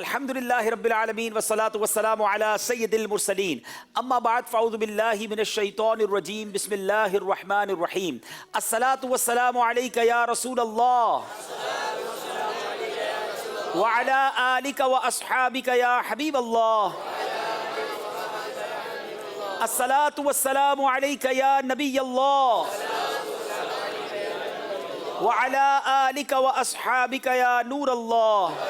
الحمد للہ رب العالمین والصلاة والسلام علی سید المرسلین اما بعد فاعوذ باللہ من الشیطان الرجیم بسم اللہ الرحمن الرحیم الصلاة والسلام علیک یا رسول اللہ وعلی آلک واصحابک یا حبیب اللہ الصلاة والسلام علیک یا نبی اللہ وعلی آلک واصحابک یا نور اللہ۔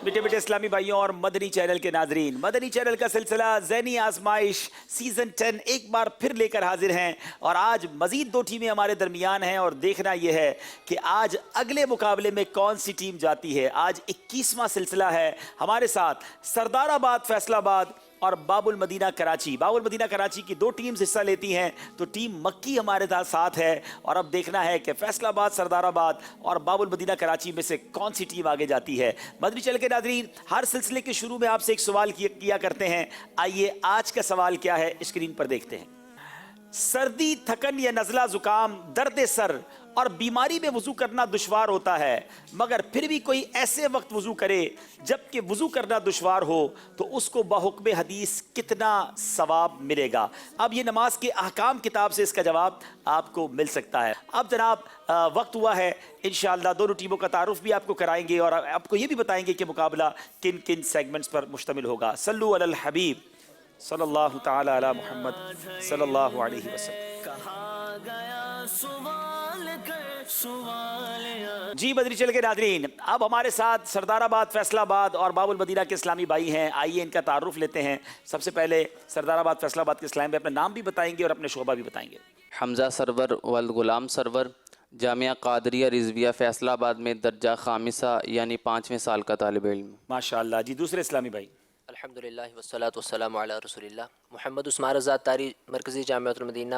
بیٹے بیٹے اسلامی بھائیوں اور مدنی چینل کے ناظرین، مدنی چینل کا سلسلہ ذہنی آزمائش سیزن 10 ایک بار پھر لے کر حاضر ہیں، اور آج مزید 2 ٹیمیں ہمارے درمیان ہیں، اور دیکھنا یہ ہے کہ آج اگلے مقابلے میں کون سی ٹیم جاتی ہے۔ آج 21واں سلسلہ ہے، ہمارے ساتھ سردار آباد فیصل آباد اور باب المدینہ کراچی۔ باب المدینہ کراچی کی 2 ٹیمز حصہ لیتی ہیں، تو ٹیم مکی ہمارے ساتھ ہے، اور اب دیکھنا ہے کہ فیصل آباد، سردار آباد اور باب المدینہ کراچی میں سے کون سی ٹیم آگے جاتی ہے۔ مدنی چینل کے ناظرین، ہر سلسلے کے شروع میں آپ سے ایک سوال کیا کرتے ہیں، آئیے آج کا سوال کیا ہے اسکرین پر دیکھتے ہیں۔ سردی، تھکن یا نزلہ زکام، درد سر اور بیماری میں وضو کرنا دشوار ہوتا ہے، مگر پھر بھی کوئی ایسے وقت وضو کرے جبکہ وضو کرنا دشوار ہو تو اس کو بحکم حدیث کتنا ثواب ملے گا؟ اب یہ نماز کے احکام کتاب سے اس کا جواب آپ کو مل سکتا ہے۔ اب جناب وقت ہوا ہے، انشاءاللہ دونوں ٹیموں کا تعارف بھی آپ کو کرائیں گے، اور آپ کو یہ بھی بتائیں گے کہ مقابلہ کن کن سیگمنٹس پر مشتمل ہوگا۔ صلو علی الحبیب صلی اللہ تعالی علی محمد صلی اللہ علیہ وسلم۔ جی مدنی چینل کے ناظرین، اب ہمارے ساتھ سردار آباد، فیصل آباد اور باب المدینہ کے اسلامی بھائی ہیں، آئیے ان کا تعارف لیتے ہیں۔ سب سے پہلے سردار آباد فیصل آباد کے اسلامی بھائی اپنا نام بھی بتائیں گے اور اپنے شعبہ بھی بتائیں گے۔ حمزہ سرور ولد غلام سرور، جامعہ قادریہ رضویہ فیصل آباد میں درجہ خامسہ یعنی 5ویں سال کا طالب علم۔ ماشاءاللہ۔ جی دوسرے اسلامی بھائی۔ الحمدللہ والصلاة والسلام علی رسول اللہ، محمد عثمان رضا تاری، مرکزی جامعہ المدینہ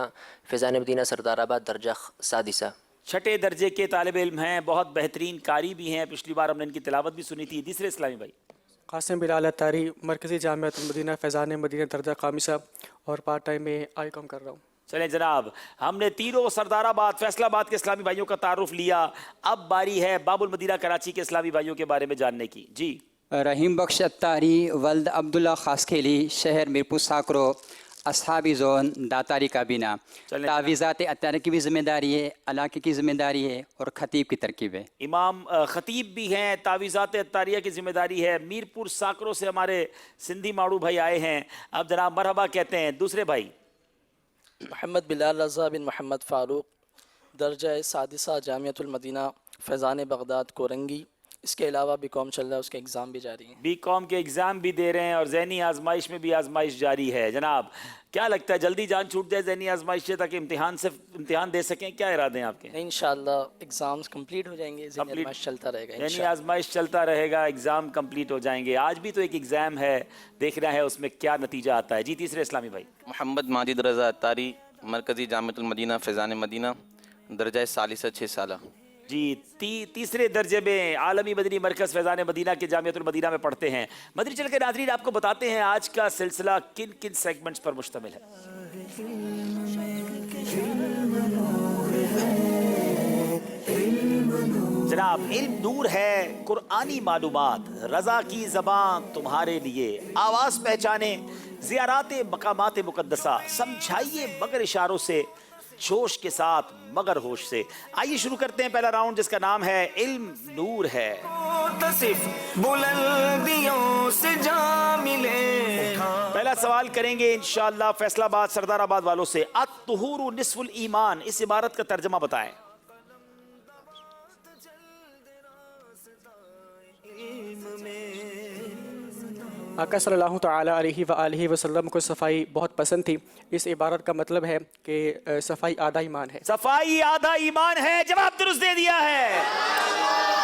فیضان مدینہ سردار آباد، درجہ سادسہ۔ 6 درجے کے طالب علم ہیں، بہت بہترین قاری بھی ہیں، پچھلی بار ہم نے ان کی تلاوت بھی سنی تھی۔ تیسرے اسلامی بھائی۔ قاسم بلال اتاری، مرکزی جامعہ المدینہ فیضان مدینہ درجہ خامسہ، اور پارٹ ٹائم میں آئی کام کر رہا ہوں۔ چلیں جناب، ہم نے تینوں سردار آباد فیصل آباد کے اسلامی بھائیوں کا تعارف لیا، اب باری ہے باب المدینہ کراچی کے اسلامی بھائیوں کے بارے میں جاننے کی۔ جی رحیم بخش اتاری ولد عبداللہ خاسکھیلی، شہر میرپور ساکرو، اصحابی زون داتاری کابینہ۔ تعویذات اتاری کی بھی ذمہ داری ہے، علاقے کی ذمہ داری ہے، اور خطیب کی ترکیب ہے۔ امام خطیب بھی ہیں، تعویذات اتاریہ کی ذمہ داری ہے۔ میرپور ساکرو سے ہمارے سندھی ماڑو بھائی آئے ہیں، اب جناب مرحبا کہتے ہیں۔ دوسرے بھائی۔ محمد بلال رضا بن محمد فاروق، درجہ سادسہ جامعۃ المدینہ فیضان بغداد کورنگی، اس کے علاوہ بی کام چل رہا ہے، اس کے اگزام بھی جاری ہیں۔ بی کام کے اگزام بھی دے رہے ہیں، اور ذہنی آزمائش میں بھی آزمائش جاری ہے۔ جناب کیا لگتا ہے جلدی جان چھوٹ جائے ذہنی آزمائش سے تاکہ امتحان دے سکیں؟ کیا ارادے ہیں آپ کے؟ انشاءاللہ اگزامز کمپلیٹ ہو جائیں گے، ذہنی آزمائش چلتا رہے گا یعنی آزمائش چلتا رہے گا، اگزام کمپلیٹ ہو جائیں گے۔ آج بھی تو ایک اگزام ہے، دیکھنا ہے اس میں کیا نتیجہ آتا ہے۔ جی تیسرے اسلامی بھائی۔ محمد ماجد رضا اتاری، مرکزی جامعۃ المدینہ فیضان مدینہ، درجہ ثالثہ 6 سالہ۔ جی تیسرے درجے میں عالمی مدنی مرکز فیضان مدینہ کے جامعۃ المدینہ میں پڑھتے ہیں۔ مدنی چینل کے ناظرین آپ کو بتاتے ہیں آج کا سلسلہ کن کن سیگمنٹس پر مشتمل ہے۔ جناب علم نور ہے، قرآنی معلومات، رضا کی زبان تمہارے لیے، آواز پہچانے زیارات مقامات مقدسہ، سمجھائیے مگر اشاروں سے، جوش کے ساتھ مگر ہوش سے۔ آئیے شروع کرتے ہیں پہلا راؤنڈ جس کا نام ہے علم نور ہے۔ بلندیوں سے جا ملے۔ پہلا سوال کریں گے انشاءاللہ فیصل آباد سردار آباد والوں سے۔ الطہور نصف الایمان، اس عبارت کا ترجمہ بتائیں۔ آقا صلی اللہ تعالیٰ علیہ وآلہ وسلم کو صفائی بہت پسند تھی، اس عبارت کا مطلب ہے کہ صفائی آدھا ایمان ہے۔ صفائی آدھا ایمان ہے، جواب درست دے دیا ہے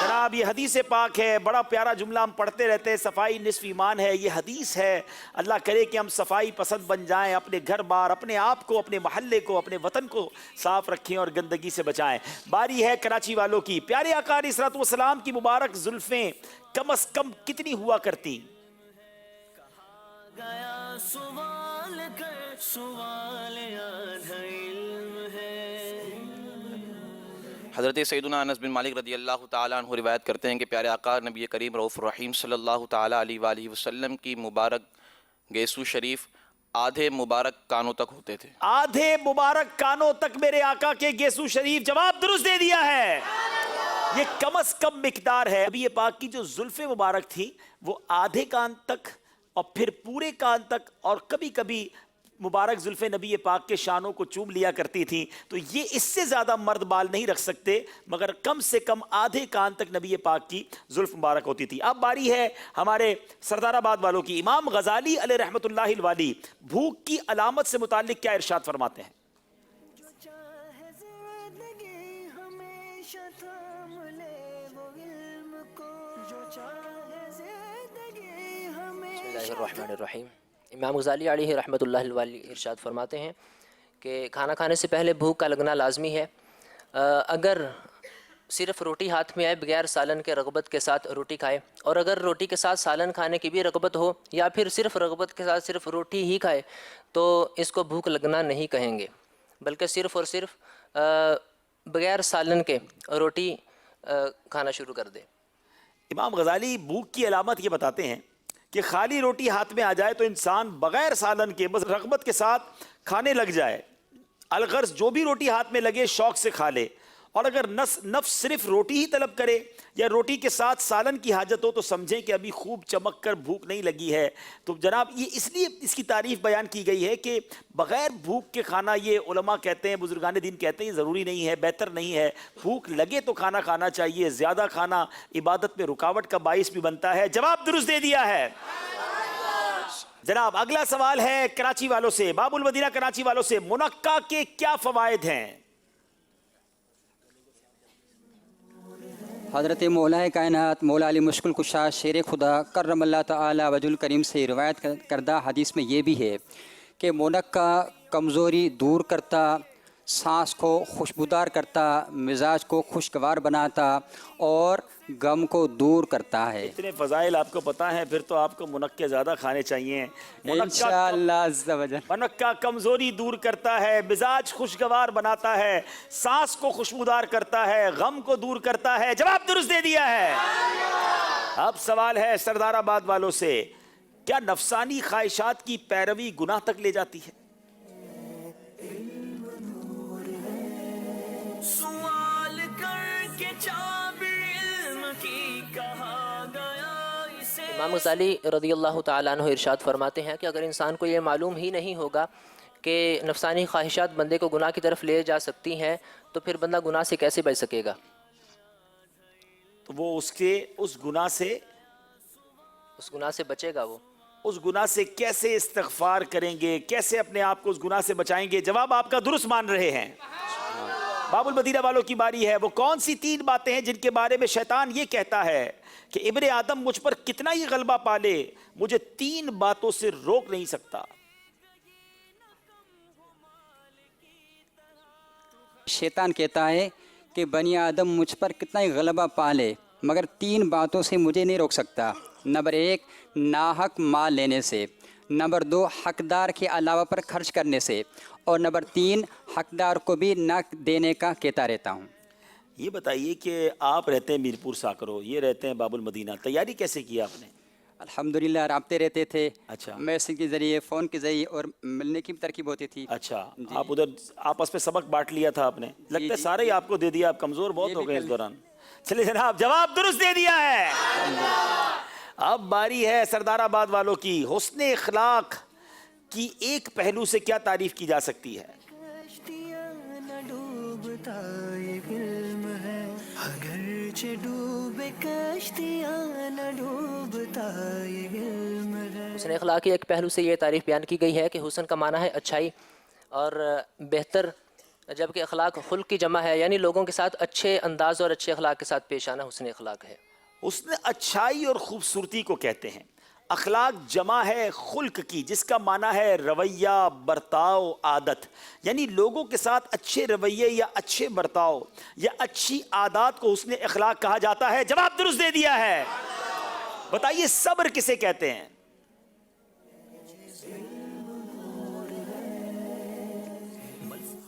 جناب۔ یہ حدیث پاک ہے، بڑا پیارا جملہ ہم پڑھتے رہتے ہیں، صفائی نصف ایمان ہے، یہ حدیث ہے۔ اللہ کرے کہ ہم صفائی پسند بن جائیں، اپنے گھر بار، اپنے آپ کو، اپنے محلے کو، اپنے وطن کو صاف رکھیں اور گندگی سے بچائیں۔ باری ہے کراچی والوں کی۔ پیارے آقا علیہ الصلوۃ والسلام کی مبارک زلفیں کم از کم کتنی ہوا کرتی؟ گیا سوال کر سوال آدھا علم ہے، حضرت سیدنا انس بن مالک رضی اللہ تعالیٰ عنہ روایت کرتے ہیں کہ پیارے آقا نبی کریم رؤوف الرحیم صلی اللہ تعالیٰ علیہ وآلہ وسلم کی مبارک گیسو شریف آدھے مبارک کانوں تک ہوتے تھے. آدھے مبارک کانوں تک میرے آقا کے گیسو شریف. جواب درست دے دیا ہے. یہ کم از کم مقدار ہے. نبی پاک کی جو زلفیں مبارک تھی وہ آدھے کان تک اور پھر پورے کان تک اور کبھی کبھی مبارک زلفیں نبی پاک کے شانوں کو چوم لیا کرتی تھیں. تو یہ اس سے زیادہ مرد بال نہیں رکھ سکتے مگر کم سے کم آدھے کان تک نبی پاک کی زلف مبارک ہوتی تھی. اب باری ہے ہمارے سردار آباد والوں کی. امام غزالی علیہ رحمۃ اللہ الوالی بھوک کی علامت سے متعلق کیا ارشاد فرماتے ہیں؟ بسم اللہ الرحمن الرحیم. امام غزالی علیہ رحمۃ اللہ الوالی ارشاد فرماتے ہیں کہ کھانا کھانے سے پہلے بھوک کا لگنا لازمی ہے. اگر صرف روٹی ہاتھ میں آئے بغیر سالن کے رغبت کے ساتھ روٹی کھائے، اور اگر روٹی کے ساتھ سالن کھانے کی بھی رغبت ہو یا پھر صرف رغبت کے ساتھ صرف روٹی ہی کھائے تو اس کو بھوک لگنا نہیں کہیں گے، بلکہ صرف اور صرف بغیر سالن کے روٹی کھانا شروع کر دے. امام غزالی بھوک کی علامت یہ بتاتے ہیں کہ خالی روٹی ہاتھ میں آ جائے تو انسان بغیر سالن کے بس رغبت کے ساتھ کھانے لگ جائے. الغرض جو بھی روٹی ہاتھ میں لگے شوق سے کھا لے. اور اگر نفس صرف روٹی ہی طلب کرے یا روٹی کے ساتھ سالن کی حاجت ہو تو سمجھیں کہ ابھی خوب چمک کر بھوک نہیں لگی ہے. تو جناب یہ اس لیے اس کی تعریف بیان کی گئی ہے کہ بغیر بھوک کے کھانا، یہ علماء کہتے ہیں، بزرگان دین کہتے ہیں، یہ ضروری نہیں ہے، بہتر نہیں ہے. بھوک لگے تو کھانا کھانا چاہیے. زیادہ کھانا عبادت میں رکاوٹ کا باعث بھی بنتا ہے. جواب درست دے دیا ہے. جناب اگلا سوال ہے کراچی والوں سے، باب المدینہ کراچی والوں سے. منقع کے کیا فوائد ہیں؟ حضرت مولا کائنات مولا علی مشکل کشا شیر خدا کرم اللہ تعالی وجہ الکریم سے روایت کردہ حدیث میں یہ بھی ہے کہ منقع کمزوری دور کرتا، سانس کو خوشبودار کرتا، مزاج کو خوشگوار بناتا اور غم کو دور کرتا ہے. اتنے فضائل آپ کو پتہ ہیں، پھر تو آپ کو منقع زیادہ کھانے چاہیے. انشاءاللہ عز و جل. منقع کمزوری دور کرتا ہے، مزاج خوشگوار بناتا ہے، سانس کو خوشبودار کرتا ہے، غم کو دور کرتا ہے. جواب درست دے دیا ہے. اب سوال ہے سردار آباد والوں سے، کیا نفسانی خواہشات کی پیروی گناہ تک لے جاتی ہے؟ سوال کر کے چابی علم کی کہا گیا اسے. امام غزالی رضی اللہ تعالیٰ عنہ ارشاد فرماتے ہیں کہ اگر انسان کو یہ معلوم ہی نہیں ہوگا کہ نفسانی خواہشات بندے کو گناہ کی طرف لے جا سکتی ہیں تو پھر بندہ گناہ سے کیسے بچ سکے گا؟ تو وہ اس گناہ سے بچے گا. وہ اس گناہ سے کیسے استغفار کریں گے، کیسے اپنے آپ کو اس گناہ سے بچائیں گے؟ جواب آپ کا درست مان رہے ہیں. باب المدینہ والوں کی باری ہے. وہ کون سی 3 باتیں ہیں جن کے بارے میں شیطان یہ کہتا ہے کہ ابن آدم مجھ پر کتنا ہی غلبہ پالے مجھے 3 باتوں سے روک نہیں سکتا؟ شیطان کہتا ہے کہ بنی آدم مجھ پر کتنا ہی غلبہ پالے مگر 3 باتوں سے مجھے نہیں روک سکتا. نمبر 1 ناحق مال لینے سے، نمبر 2 حقدار کے علاوہ پر خرچ کرنے سے، اور نمبر 3 حقدار کو بھی نہ دینے کا کہتا رہتا ہوں. یہ بتائیے کہ آپ رہتے ہیں میرپور ساکرو، یہ رہتے ہیں باب المدینہ، تیاری کیسے کی آپ نے؟ الحمدللہ رابطے رہتے تھے. اچھا. میسج کے ذریعے، فون کے ذریعے اور ملنے کی ترکیب ہوتی تھی. اچھا. آپ ادھر آپس میں سبق بانٹ لیا تھا آپ نے؟ لگتا ہے سارے ہی آپ کو دے دیا، آپ کمزور بہت ہو گئے اس دوران. چلے جناب جواب درست دے دیا ہے. اب باری ہے سردار آباد والوں کی. حسن اخلاق کی ایک پہلو سے کیا تعریف کی جا سکتی ہے؟ کشتیاں نہ ڈوبتا یہ علم ہے، اگرچہ ڈوبے کشتیاں نہ ڈوبتا یہ علم ہے. حسن اخلاق کی ایک پہلو سے یہ تعریف بیان کی گئی ہے کہ حسن کا معنی ہے اچھائی اور بہتر، جبکہ اخلاق خلق کی جمع ہے، یعنی لوگوں کے ساتھ اچھے انداز اور اچھے اخلاق کے ساتھ پیش آنا حسن اخلاق ہے. حسن اچھائی اور خوبصورتی کو کہتے ہیں. اخلاق جمع ہے خلق کی، جس کا معنی ہے رویہ، برتاؤ، عادت. یعنی لوگوں کے ساتھ اچھے رویے یا اچھے برتاؤ یا اچھی عادات کو حسن اخلاق کہا جاتا ہے. جواب درست دے دیا ہے. بتائیے صبر کسے کہتے ہیں؟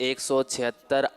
176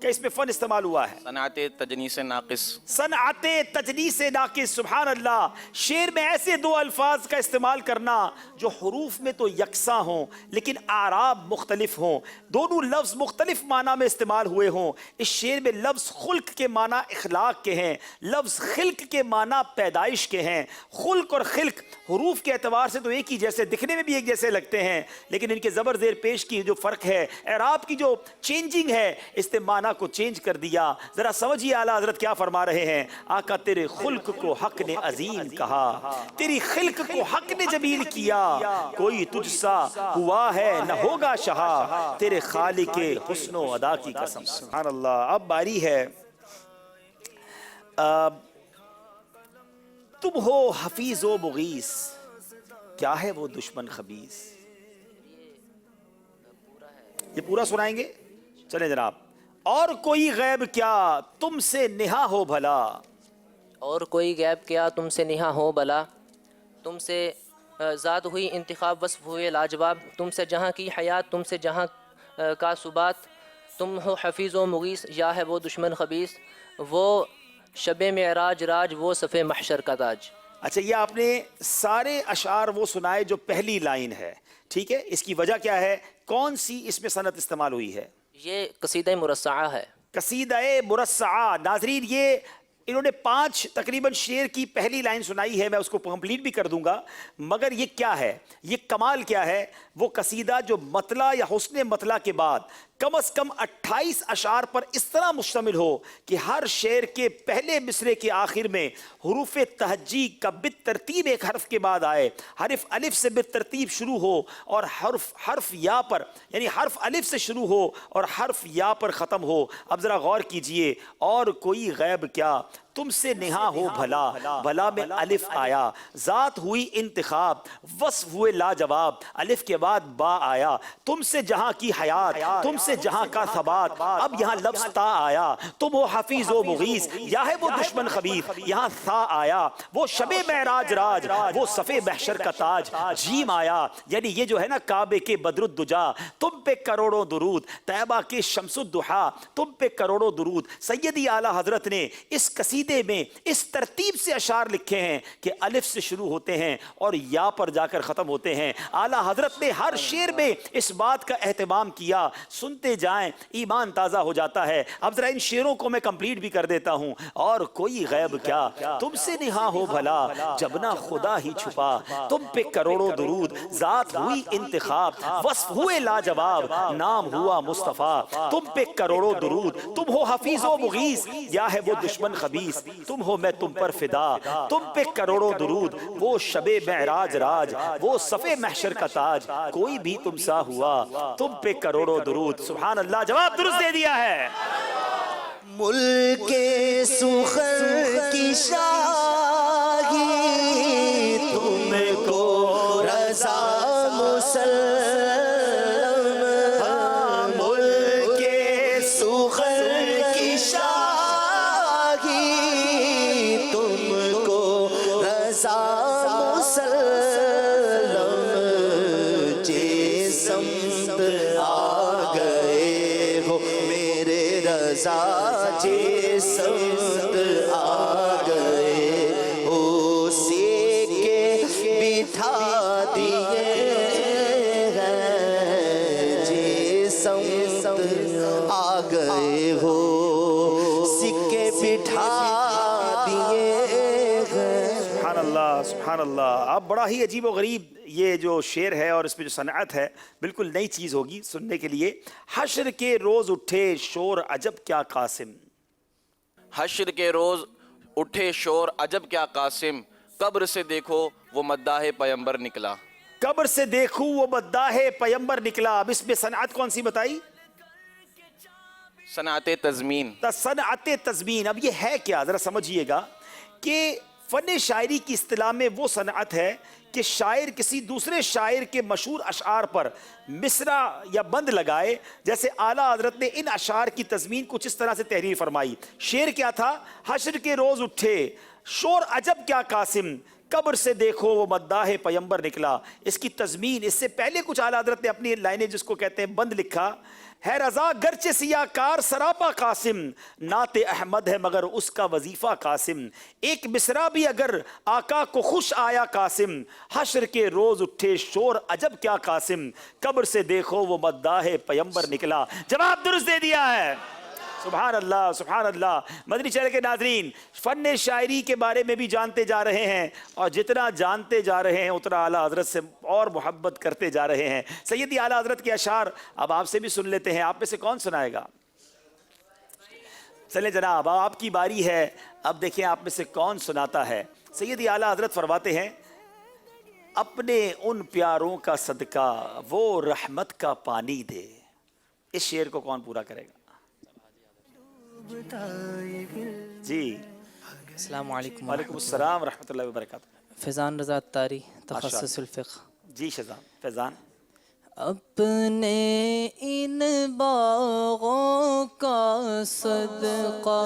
کہ اس میں فن استعمال ہوا ہے. صنعت تجنیس ناقص. صنعت تجنیس ناقص. سبحان اللہ. شعر میں ایسے دو الفاظ کا استعمال کرنا جو حروف میں تو یکساں ہوں لیکن اعراب مختلف ہوں, دونوں لفظ مختلف معنی میں استعمال ہوئے ہوں. اس شعر میں لفظ خلق کے معنی اخلاق کے ہیں, لفظ خلق کے معنی پیدائش کے ہیں. خلق اور خلق حروف کے اعتبار سے تو ایک ہی جیسے, دکھنے میں بھی ایک جیسے لگتے ہیں, لیکن ان کے زبر زیر پیش کی جو فرق ہے, اعراب کی جو چینجنگ ہے, اس نے معنی کو چینج کر دیا. ذرا سمجھیے اعلیٰ حضرت کیا فرما رہے ہیں. آقا تیرے خلق کو حق نے عظیم کہا, تیری خلق کو حق نے جمیل کیا, کوئی تجھ سا ہوا ہے نہ ہوگا شہا, تیرے خالق حسن و ادا کی قسم. سبحان اللہ. اب باری ہے تم ہو حفیظ و مغیث, کیا ہے وہ دشمن خبیث. یہ پورا سنائیں گے, چلیں جناب. اور کوئی غیب کیا تم سے نہا ہو بھلا, اور کوئی غیب کیا تم سے نہا ہو بلا, تم سے ذات ہوئی انتخاب وصف ہوئے لاجواب, تم سے جہاں کی حیات تم سے جہاں کا ثبات, تم ہو حفیظ و مغیث یا ہے وہ دشمن خبیث, وہ شب معراج راج وہ صف محشر کا تاج. اچھا یہ آپ نے سارے اشعار وہ سنائے جو پہلی لائن ہے, ٹھیک ہے. اس کی وجہ کیا ہے, کون سی اس میں صنعت استعمال ہوئی ہے؟ یہ قصیدہ مرصعہ ہے. قصیدہ مرصعہ. ناظرین یہ انہوں نے 5 تقریباً شعر کی پہلی لائن سنائی ہے, میں اس کو کمپلیٹ بھی کر دوں گا, مگر یہ کیا ہے, یہ کمال کیا ہے. وہ قصیدہ جو مطلع یا حسن مطلع کے بعد کم از کم 28 اشعار پر اس طرح مشتمل ہو کہ ہر شعر کے پہلے مصرے کے آخر میں حروف تہجی کا بالترتیب ایک حرف کے بعد آئے, حرف الف سے بالترتیب شروع ہو اور حرف یا پر, یعنی حرف الف سے شروع ہو اور حرف یا پر ختم ہو. اب ذرا غور کیجئے. اور کوئی غیب کیا تم سے نہا ہو بھلا, بھلا میں الف آیا, ذات ہوئی انتخاب وصف ہوئے لاجواب, الف کے بعد با آیا, تم سے جہاں کی حیات تم سے جہاں کا ثبات, اب یہاں لفظ تا آیا, تم ہو حفیظ و مغیث یا ہے وہ دشمن خبیث, یہاں ثا آیا, وہ شب معراج راج وہ صف محشر کا تاج, جیم آیا, یعنی یہ جو ہے نا کعبے کے بدر الدجا, تم پہ کروڑوں درود, طیبہ کے شمس الضحا, تم پہ کروڑوں درود. سیدی اعلیٰ حضرت نے اس قصیدے میں اس ترتیب سے اشعار لکھے ہیں کہ الف سے شروع ہوتے ہیں اور یا پر جا کر ختم ہوتے ہیں. اعلیٰ حضرت نے ہر شعر میں اس بات کا اہتمام کیا, سنتے جائیں ایمان تازہ ہو جاتا ہے. اب ذرا ان شعروں کو میں کمپلیٹ بھی کر دیتا ہوں. اور کوئی غیب کیا تم سے نہا ہو بھلا, جب نہ خدا ہی چھپا, تم پہ کروڑوں درود, ذات ہوئی انتخاب وصف ہوئے لاجواب, نام ہوا مصطفیٰ, تم پہ کروڑوں درود, تم ہو حفیظ و مغیث یا ہے وہ دشمن خبیث, تم ہو میں تم پر فدا, تم پہ کروڑوں درود, وہ شب معراج راج وہ صف محشر کا تاج, کوئی بھی تم سا ہوا تم پہ کروڑوں درود. سبحان اللہ. جواب درست دے دیا ہے. ملک سخن کی شاہی تم کو رضا مسلم, ملک سخن کی شاہی تم کو رضا مسلم, جے سمت آ گئے ہو میرے رضا, جے سمت آ گئے ہو, اسی کے بٹھا دیے ہیں, جے سمت آ گئے ہو, سکے بٹھا دیے ہیں. سبحان اللہ سبحان اللہ. اب بڑا ہی عجیب و غریب یہ جو شعر ہے اور اس پہ جو صنعت ہے بالکل نئی چیز ہوگی سننے کے لیے. حشر کے روز اٹھے شور عجب کیا قاسم, حشر کے روز اٹھے شور عجب کیا قاسم, قبر سے دیکھو وہ مداح پیمبر نکلا, قبر سے دیکھوں وہ مداح پیمبر نکلا. اب اس میں صنعت کون سی بتائی؟ صنعت تزمین. صنعت تزمین. اب یہ ہے کیا, ذرا سمجھیے گا کہ فن شاعری کی اصطلاح میں وہ صنعت ہے کہ شاعر کسی دوسرے شاعر کے مشہور اشعار پر مصرع یا بند لگائے. جیسے اعلیٰ حضرت نے ان اشعار کی تضمین کچھ اس طرح سے تحریر فرمائی. شعر کیا تھا؟ حشر کے روز اٹھے شور عجب کیا قاسم, قبر سے دیکھو وہ مداح پیمبر نکلا. اس کی تضمین اس سے پہلے کچھ اعلیٰ حضرت نے اپنی لائنیں جس کو کہتے ہیں بند لکھا ہے. رضا گرچہ سیاہ کار سراپا قاسم، نعت احمد ہے مگر اس کا وظیفہ قاسم. ایک مصرع بھی اگر آقا کو خوش آیا قاسم، حشر کے روز اٹھے شور عجب کیا قاسم. قبر سے دیکھو وہ مداح پیمبر نکلا. جواب درست دے دیا ہے. سبحان اللہ سبحان اللہ. مدنی چینل کے ناظرین، فن شاعری کے بارے میں بھی جانتے جا رہے ہیں، اور جتنا جانتے جا رہے ہیں اتنا اعلیٰ حضرت سے اور محبت کرتے جا رہے ہیں. سیدی اعلیٰ حضرت کے اشعار اب آپ سے بھی سن لیتے ہیں. آپ میں سے کون سنائے گا؟ چلیں جناب، آپ کی باری ہے. اب دیکھیں آپ میں سے کون سناتا ہے. سیدی اعلیٰ حضرت فرماتے ہیں، اپنے ان پیاروں کا صدقہ وہ رحمت کا پانی دے. اس شعر کو کون پورا کرے گا؟ جی. السلام علیکم. وعلیکم السلام ورحمۃ اللہ وبرکاتہ. فیضان رضا اتاری، تخصص الفقہ. جی شہزاد فیضان. اپنے ان باغوں کا صدقہ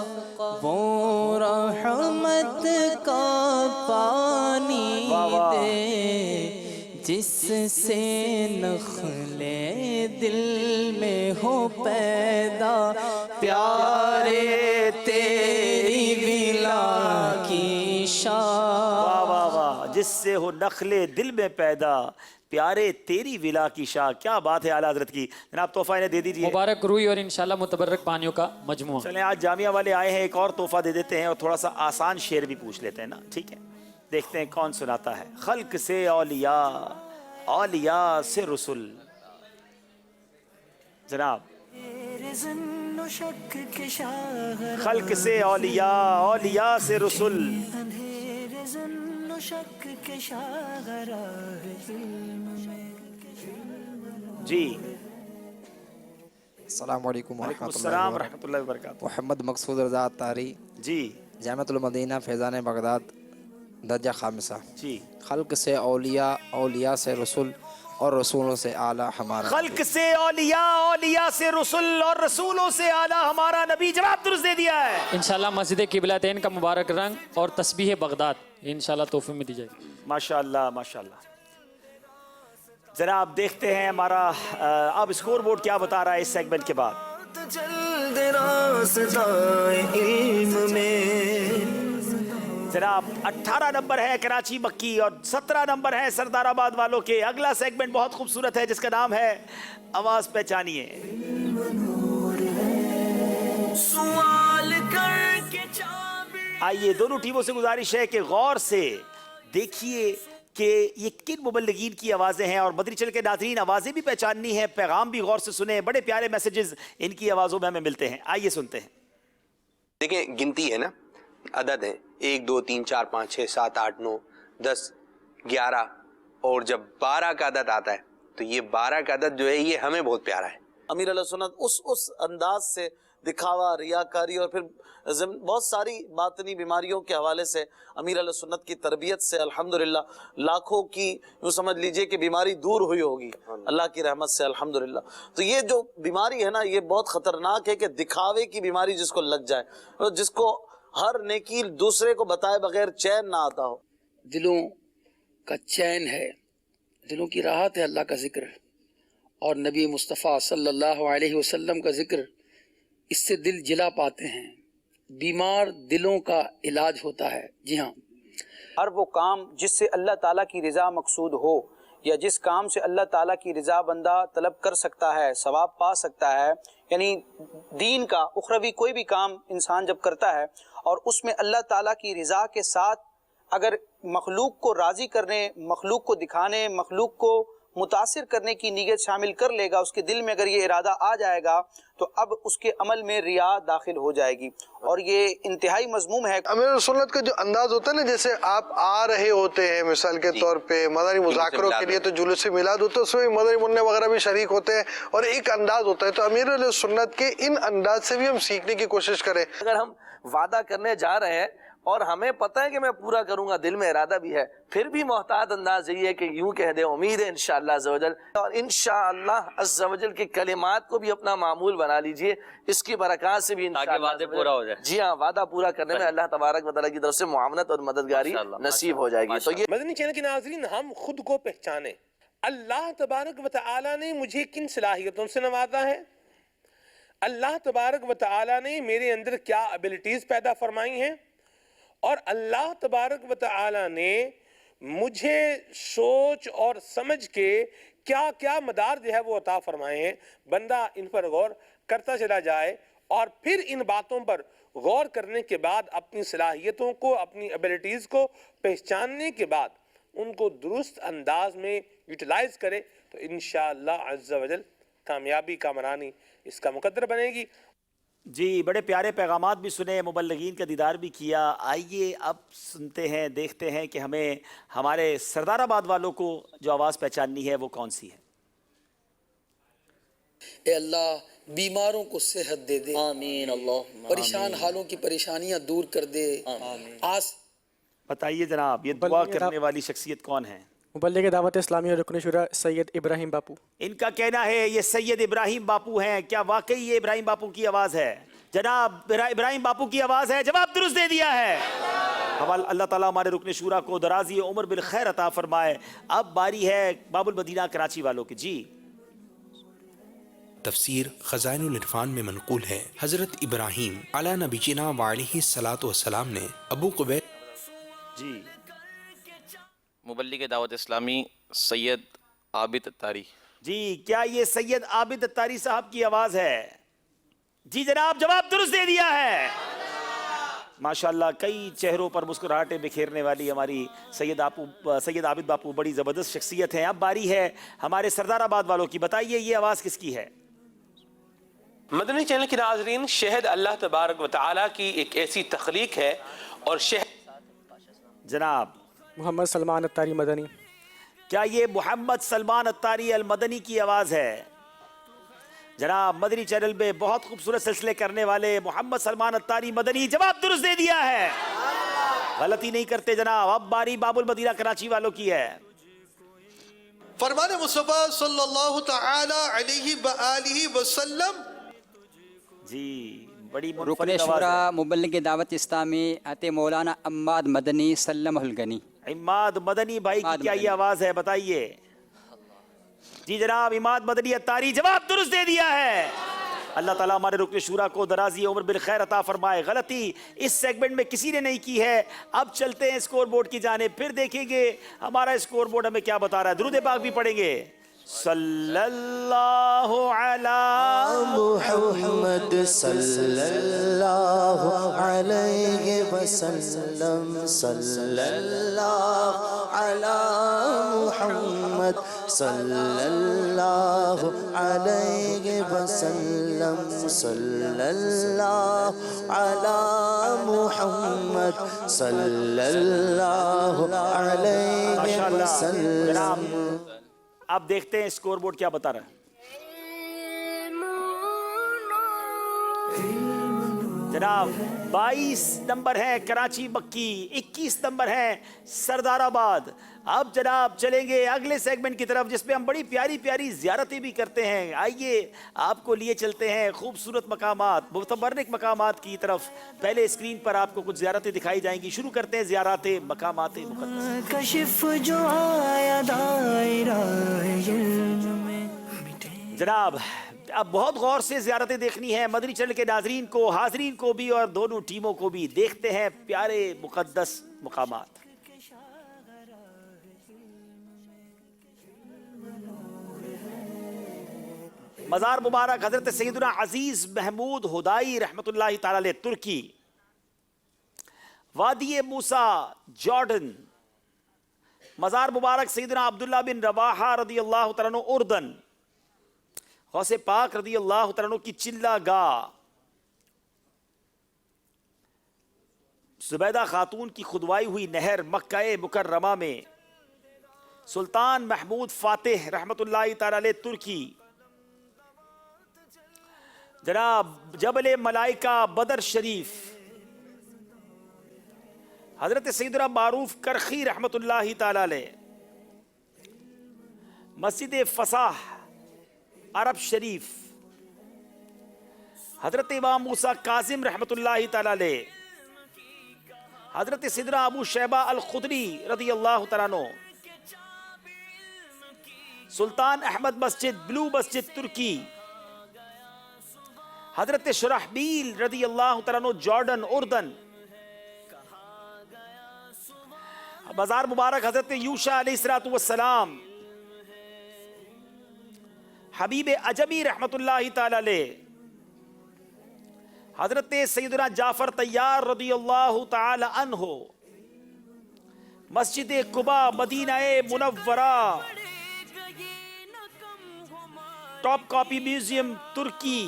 وہ رحمت کا پانی دے، جس سے نخلے دل میں ہو پیدا، پیارے تیری ولا کی شان. واہ واہ واہ. جس سے ہو نخلے دل میں پیدا، پیارے تیری ولا کی شاہ. کیا بات ہے اعلیٰ حضرت کی. جناب تحفہ انہیں دے دیجیے. مبارک روئی اور انشاءاللہ متبرک پانیوں کا مجموعہ. چلیں آج جامعہ والے آئے ہیں، ایک اور تحفہ دے دیتے ہیں اور تھوڑا سا آسان شعر بھی پوچھ لیتے ہیں نا. ٹھیک ہے، دیکھتے ہیں کون سناتا ہے. خلق سے اولیاء، اولیاء سے رسول. جناب خلق سے اولیاء، اولیاء سے رسول. جی. السلام علیکم وعلیکم السلام ورحمۃ اللہ وبرکاتہ. محمد مقصود رضا اتاری، جی. جامعۃ المدینہ فیضان بغداد، درجہ خامسہ. جی. خلق سے اولیاء، اولیاء سے رسول، اور رسولوں سے اعلیٰ ہمارا. خلق سے اولیاء، اولیاء سے رسول، اور رسولوں سے اعلیٰ ہمارا نبی. جواب درست دے دیا ہے. انشاءاللہ مسجد قبلتین کا مبارک رنگ اور تسبیح بغداد انشاءاللہ تحفے میں دی جائے گی. ماشاءاللہ ماشاءاللہ. جناب دیکھتے ہیں ہمارا اب اسکور بورڈ کیا بتا رہا ہے اس سیگمنٹ کے بعد. جناب 18 نمبر ہے کراچی مکی اور 17 نمبر ہے سردار آباد والوں کے. اگلا سیگمنٹ بہت خوبصورت ہے جس کا نام ہے آواز پہچانیے. آئیے دونوں ٹیموں سے گزارش ہے کہ غور سے دیکھیے کہ یہ کن مبلغین کی آوازیں ہیں، اور مدنی چینل کے ناظرین آوازیں بھی پہچاننی ہیں، پیغام بھی غور سے سنیں. بڑے پیارے میسیجز ان کی آوازوں میں ہمیں ملتے ہیں. آئیے سنتے ہیں. دیکھیں گنتی ہے نا، عدد ہے 1 2 3 4 5 6 7 8 9 10 11، اور جب 12 کا عدد آتا ہے تو یہ 12 کا عدد جو ہے یہ ہمیں بہت پیارا ہے. امیر علیہ سنت اس انداز سے دکھاوا، ریاکاری اور پھر بہت ساری باطنی بیماریوں کے حوالے سے امیر علیہ سنت کی تربیت سے الحمدللہ لاکھوں کی یوں سمجھ لیجئے کہ بیماری دور ہوئی ہوگی اللہ کی رحمت سے الحمدللہ. تو یہ جو بیماری ہے نا یہ بہت خطرناک ہے کہ دکھاوے کی بیماری جس کو لگ جائے، جس کو ہر نیکی دوسرے کو بتائے بغیر چین نہ آتا ہو. دلوں کا چین ہے، دلوں کی راحت ہے اللہ کا ذکر، اور نبی مصطفیٰ صلی اللہ علیہ وسلم کا ذکر، اس سے دل جلا پاتے ہیں. بیمار دلوں کا علاج ہوتا ہے. جی ہاں، ہر وہ کام جس سے اللہ تعالیٰ کی رضا مقصود ہو، یا جس کام سے اللہ تعالیٰ کی رضا بندہ طلب کر سکتا ہے، ثواب پا سکتا ہے، یعنی دین کا اخروی کوئی بھی کام انسان جب کرتا ہے اور اس میں اللہ تعالیٰ کی رضا کے ساتھ اگر مخلوق کو راضی کرنے، مخلوق کو دکھانے، مخلوق کو متاثر کرنے کی نیت شامل کر لے گا، اس کے دل میں اگر یہ ارادہ آ جائے گا تو اب اس کے عمل میں ریا داخل ہو جائے گی، اور یہ انتہائی مذموم ہے. امیر سنت کا جو انداز ہوتا ہے نا، جیسے آپ آ رہے ہوتے ہیں مثال کے طور پہ مدنی مذاکروں کے لیے، تو جلوس میلاد ہوتا ہے، اس میں مدنی منع وغیرہ بھی شریک ہوتے ہیں اور ایک انداز ہوتا ہے. تو امیر علیہ سنت کے ان انداز سے بھی ہم سیکھنے کی کوشش کریں. اگر ہم وعدہ کرنے جا رہے ہیں اور ہمیں پتہ ہے کہ میں پورا کروں گا، دل میں ارادہ بھی ہے، پھر بھی محتاط انداز یہی ہے کہ یوں کہہ دیں امید ہے انشاءاللہ عز و جل، اور انشاءاللہ عز و جل کے کلمات کو بھی اپنا معمول بنا لیجئے، اس کی برکات سے بھی انشاءاللہ وعدے پورا ہو جائے. جی ہاں، وعدہ پورا کرنے میں اللہ تبارک و تعالیٰ کی طرف سے معاونت اور مددگاری نصیب ہو جائے گی. تو یہ مدنی چینل کے ناظرین، ہم خود کو پہچانیں. اللہ تبارک و تعالیٰ نے مجھے کن صلاحیتوں سے نوازا ہے، اللہ تبارک و تعالیٰ نے میرے اندر کیا ابیلٹیز پیدا فرمائی ہیں، اور اللہ تبارک و تعالیٰ نے مجھے سوچ اور سمجھ کے کیا کیا مدار جو ہے وہ عطا فرمائے ہیں. بندہ ان پر غور کرتا چلا جائے اور پھر ان باتوں پر غور کرنے کے بعد اپنی صلاحیتوں کو، اپنی ابیلٹیز کو پہچاننے کے بعد ان کو درست انداز میں یوٹیلائز کرے تو انشاءاللہ عز و جل کامیابی کا مرانی اس کا مقدر بنے گی. جی بڑے پیارے پیغامات بھی سنے، مبلغین کا دیدار بھی کیا. آئیے اب سنتے ہیں، دیکھتے ہیں کہ ہمیں ہمارے سردار آباد والوں کو جو آواز پہچاننی ہے وہ کون سی ہے. اے اللہ بیماروں کو صحت دے دے، آمین. اللہ پریشان حالوں کی پریشانیاں دور کر دے. بتائیے جناب، یہ دعا کرنے والی شخصیت کون ہے؟ مبلغ دعوت اسلامی اور رکن شورا سید ابراہیم باپو. ان کا کہنا ہے یہ سید ابراہیم باپو ہیں. کیا واقعی یہ ابراہیم باپو کی آواز ہے؟ جناب ابراہیم باپو کی آواز ہے. جواب درست دے دیا ہے. اللہ تعالیٰ ہمارے رکن شورا کو درازی عمر بالخیر عطا فرمائے. اب باری ہے باب المدینہ کراچی والوں کی. جی تفسیر خزائن العرفان میں منقول ہے، حضرت ابراہیم علی نبینا وعلیہ الصلاۃ والسلام نے ابو قبیل جی مبلغ دعوت اسلامی سید عابد اتاری. جی کیا یہ سید عابد اتاری صاحب کی آواز ہے؟ جی جناب جواب درست دے دیا ہے. ماشاءاللہ کئی چہروں پر مسکراہٹیں بکھیرنے والی ہماری سید عابد باپو بڑی زبردست شخصیت ہیں. اب باری ہے ہمارے سردار آباد والوں کی. بتائیے یہ آواز کس کی ہے؟ مدنی چینل کے ناظرین، شہد اللہ تبارک و تعالیٰ کی ایک ایسی تخلیق ہے، اور شہد جناب محمد سلمان اتاری مدنی. کیا یہ محمد سلمان اتاری المدنی کی آواز ہے؟ جناب مدنی چینل میں بہت خوبصورت سلسلے کرنے والے محمد سلمان اتاری مدنی، جواب درست دے دیا ہے. غلطی نہیں کرتے جناب. اب باری باب المدینہ کراچی والوں کی ہے. فرمان مصطفیٰ صلی اللہ تعالی علیہ وآلہ وسلم. جی بڑی رکن منفرد آواز شورا ہے. مبلغ دعوت اسلامی حضرت مولانا عماد مدنی سلم الغنی. عماد مدنی بھائی کی کیا یہ آواز ہے؟ بتائیے. جی جناب عماد مدنی اتاری، جواب درست دے دیا ہے. اللہ تعالیٰ ہمارے رکن شورا کو درازی عمر بالخیر عطا فرمائے. غلطی اس سیگمنٹ میں کسی نے نہیں کی ہے. اب چلتے ہیں اسکور بورڈ کی جانب، پھر دیکھیں گے ہمارا اسکور بورڈ ہمیں کیا بتا رہا ہے. درود پاک بھی پڑھیں گے. صلی اللہ علی محمد صلی اللہ علیہ وسلم. صلی اللہ علی محمد صلی اللہ علیہ وسلم. صلی اللہ علی محمد صلی اللہ علیہ وسلم. اب دیکھتے ہیں اسکور بورڈ کیا بتا رہا ہے. جناب 22 نمبر ہے کراچی مکی، 21 نمبر ہے سردار آباد. اب جناب چلیں گے اگلے سیگمنٹ کی طرف جس میں ہم بڑی پیاری پیاری زیارتیں بھی کرتے ہیں. آئیے آپ کو لیے چلتے ہیں خوبصورت مقامات، متبرک مقامات کی طرف. پہلے اسکرین پر آپ کو کچھ زیارتیں دکھائی جائیں گی. شروع کرتے ہیں زیارات مقامات مقدس. کشف جو آیا دائرہ علم میں. جناب اب بہت غور سے زیارتیں دیکھنی ہیں مدنی چینل کے ناظرین کو، حاضرین کو بھی اور دونوں ٹیموں کو بھی. دیکھتے ہیں پیارے مقدس مقامات. مزار مبارک حضرت سیدنا عزیز محمود ہدائی رحمت اللہ تعالی علیہ ترکی. وادی موسیٰ جارڈن. مزار مبارک سیدنا عبداللہ بن رواحہ رضی اللہ تعالیٰ عنہ اردن. غوث پاک رضی اللہ تعالیٰ عنہ کی چلہ گاہ. زبیدہ خاتون کی کھدوائی ہوئی نہر مکہ مکرمہ میں. سلطان محمود فاتح رحمت اللہ تعالی علیہ ترکی. جناب جبل ملائکہ بدر شریف. حضرت سیدنا معروف کرخی رحمتullah تعالی علیہ مسجد فصاح عرب شریف، حضرت امام موسیٰ کاظم رحمتullah تعالی علیہ، حضرت سیدنا ابو شیبہ الخدری رضی اللہ تعالیٰ عنہ، سلطان احمد مسجد بلو مسجد ترکی، حضرت شرحبیل رضی اللہ تعالیٰ عنہ جارڈن اردن، مزار مبارک حضرت یوشع علیہ السلام، حبیب عجمی رحمتullah تعالی علیہ، حضرت سیدنا جعفر طیار رضی اللہ تعالی عنہ، مسجد قباء مدینہ منورہ، ٹاپ کاپی میوزیم ترکی،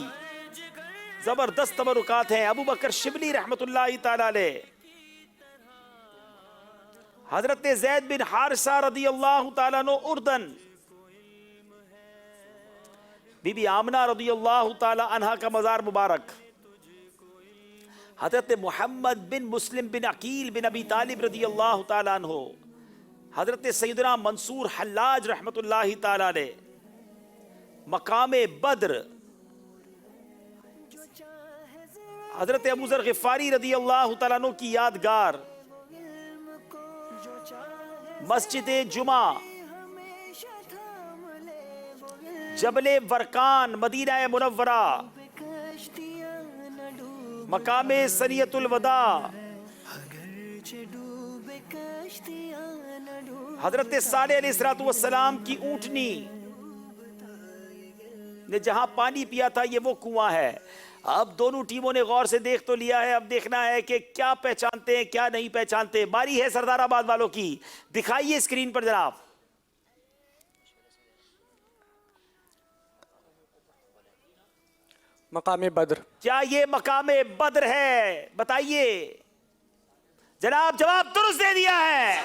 زبردست تبرکات ہیں، ابو بکر شبلی رحمتullah تعالی علیہ، حضرت زید بن حارثہ رضی اللہ تعالیٰ عنہ اردن، بی بی آمنہ رضی اللہ تعالیٰ عنہ کا مزار مبارک، حضرت محمد بن مسلم بن عقیل بن ابی طالب رضی اللہ تعالیٰ عنہ، حضرت سیدنا منصور حلاج رحمتullah تعالیٰ علیہ، مقام بدر، حضرت ابو ذر غفاری رضی اللہ تعالیٰ عنہ کی یادگار، مسجد جمعہ، جبل ورقان مدینہ منورہ، مقام سریۃ الوداع، حضرت صالح علیہ السلام کی اونٹنی نے جہاں پانی پیا تھا یہ وہ کنواں ہے۔ اب دونوں ٹیموں نے غور سے دیکھ تو لیا ہے، اب دیکھنا ہے کہ کیا پہچانتے ہیں کیا نہیں پہچانتے۔ باری ہے سردار آباد والوں کی، دکھائیے اسکرین پر جناب۔ مقام بدر، کیا یہ مقام بدر ہے؟ بتائیے جناب، جواب درست دے دیا ہے۔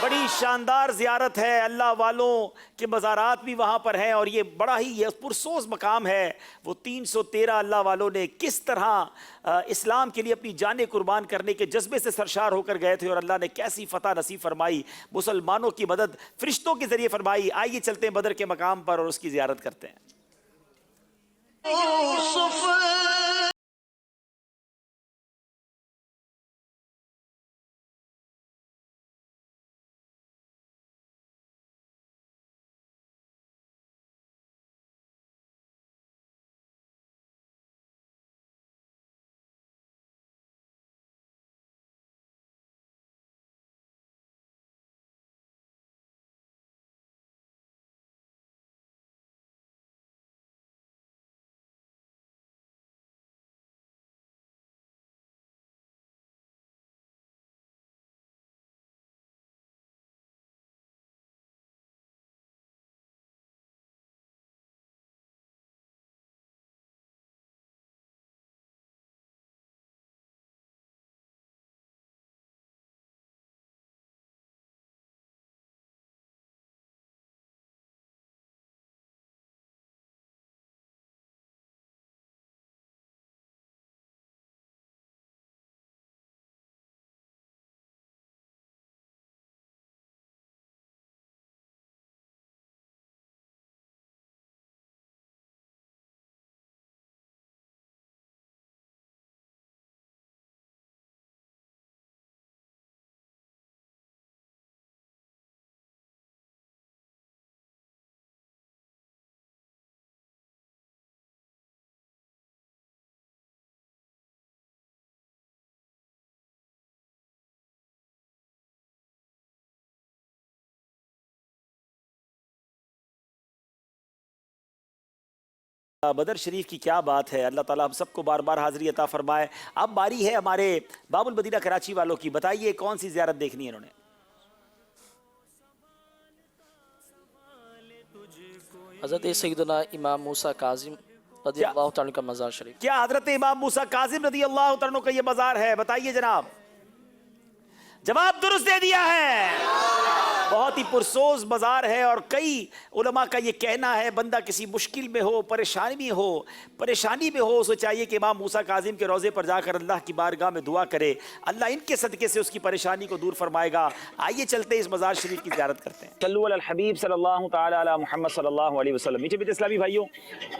بڑی شاندار زیارت ہے، اللہ والوں کے مزارات بھی وہاں پر ہیں، اور یہ بڑا ہی پرسوز مقام ہے۔ وہ 313 اللہ والوں نے کس طرح اسلام کے لیے اپنی جانیں قربان کرنے کے جذبے سے سرشار ہو کر گئے تھے، اور اللہ نے کیسی فتح نصیب فرمائی، مسلمانوں کی مدد فرشتوں کے ذریعے فرمائی۔ آئیے چلتے ہیں بدر کے مقام پر اور اس کی زیارت کرتے ہیں۔ بدر شریف کی کیا بات ہے، اللہ تعالیٰ ہم سب کو بار بار حاضری عطا فرمائے۔ اب باری ہے ہمارے باب المدینہ کراچی والوں کی، بتائیے کون سی زیارت دیکھنی ہے انہوں نے؟ حضرت سیدنا امام موسیٰ کاظم رضی اللہ تعالیٰ کا مزار شریف۔ کیا حضرت امام موسیٰ کاظم رضی اللہ تعالیٰ کا یہ مزار ہے؟ بتائیے جناب۔ جواب درست دے دیا ہے۔ بہت ہی پرسوز بازار ہے اور کئی علماء کا یہ کہنا ہے بندہ کسی مشکل میں ہو، پریشانی میں ہو، اسے چاہیے کہ امام موسیٰ کاظم کے روضے پر جا کر اللہ کی بارگاہ میں دعا کرے، اللہ ان کے صدقے سے اس کی پریشانی کو دور فرمائے گا۔ آئیے چلتے اس مزار شریف کی زیارت کرتے ہیں۔ صلو علی الحبیب صلی اللہ تعالی علی محمد صلی اللہ علیہ وسلم۔ میٹھے میٹھے اسلامی بھائیوں،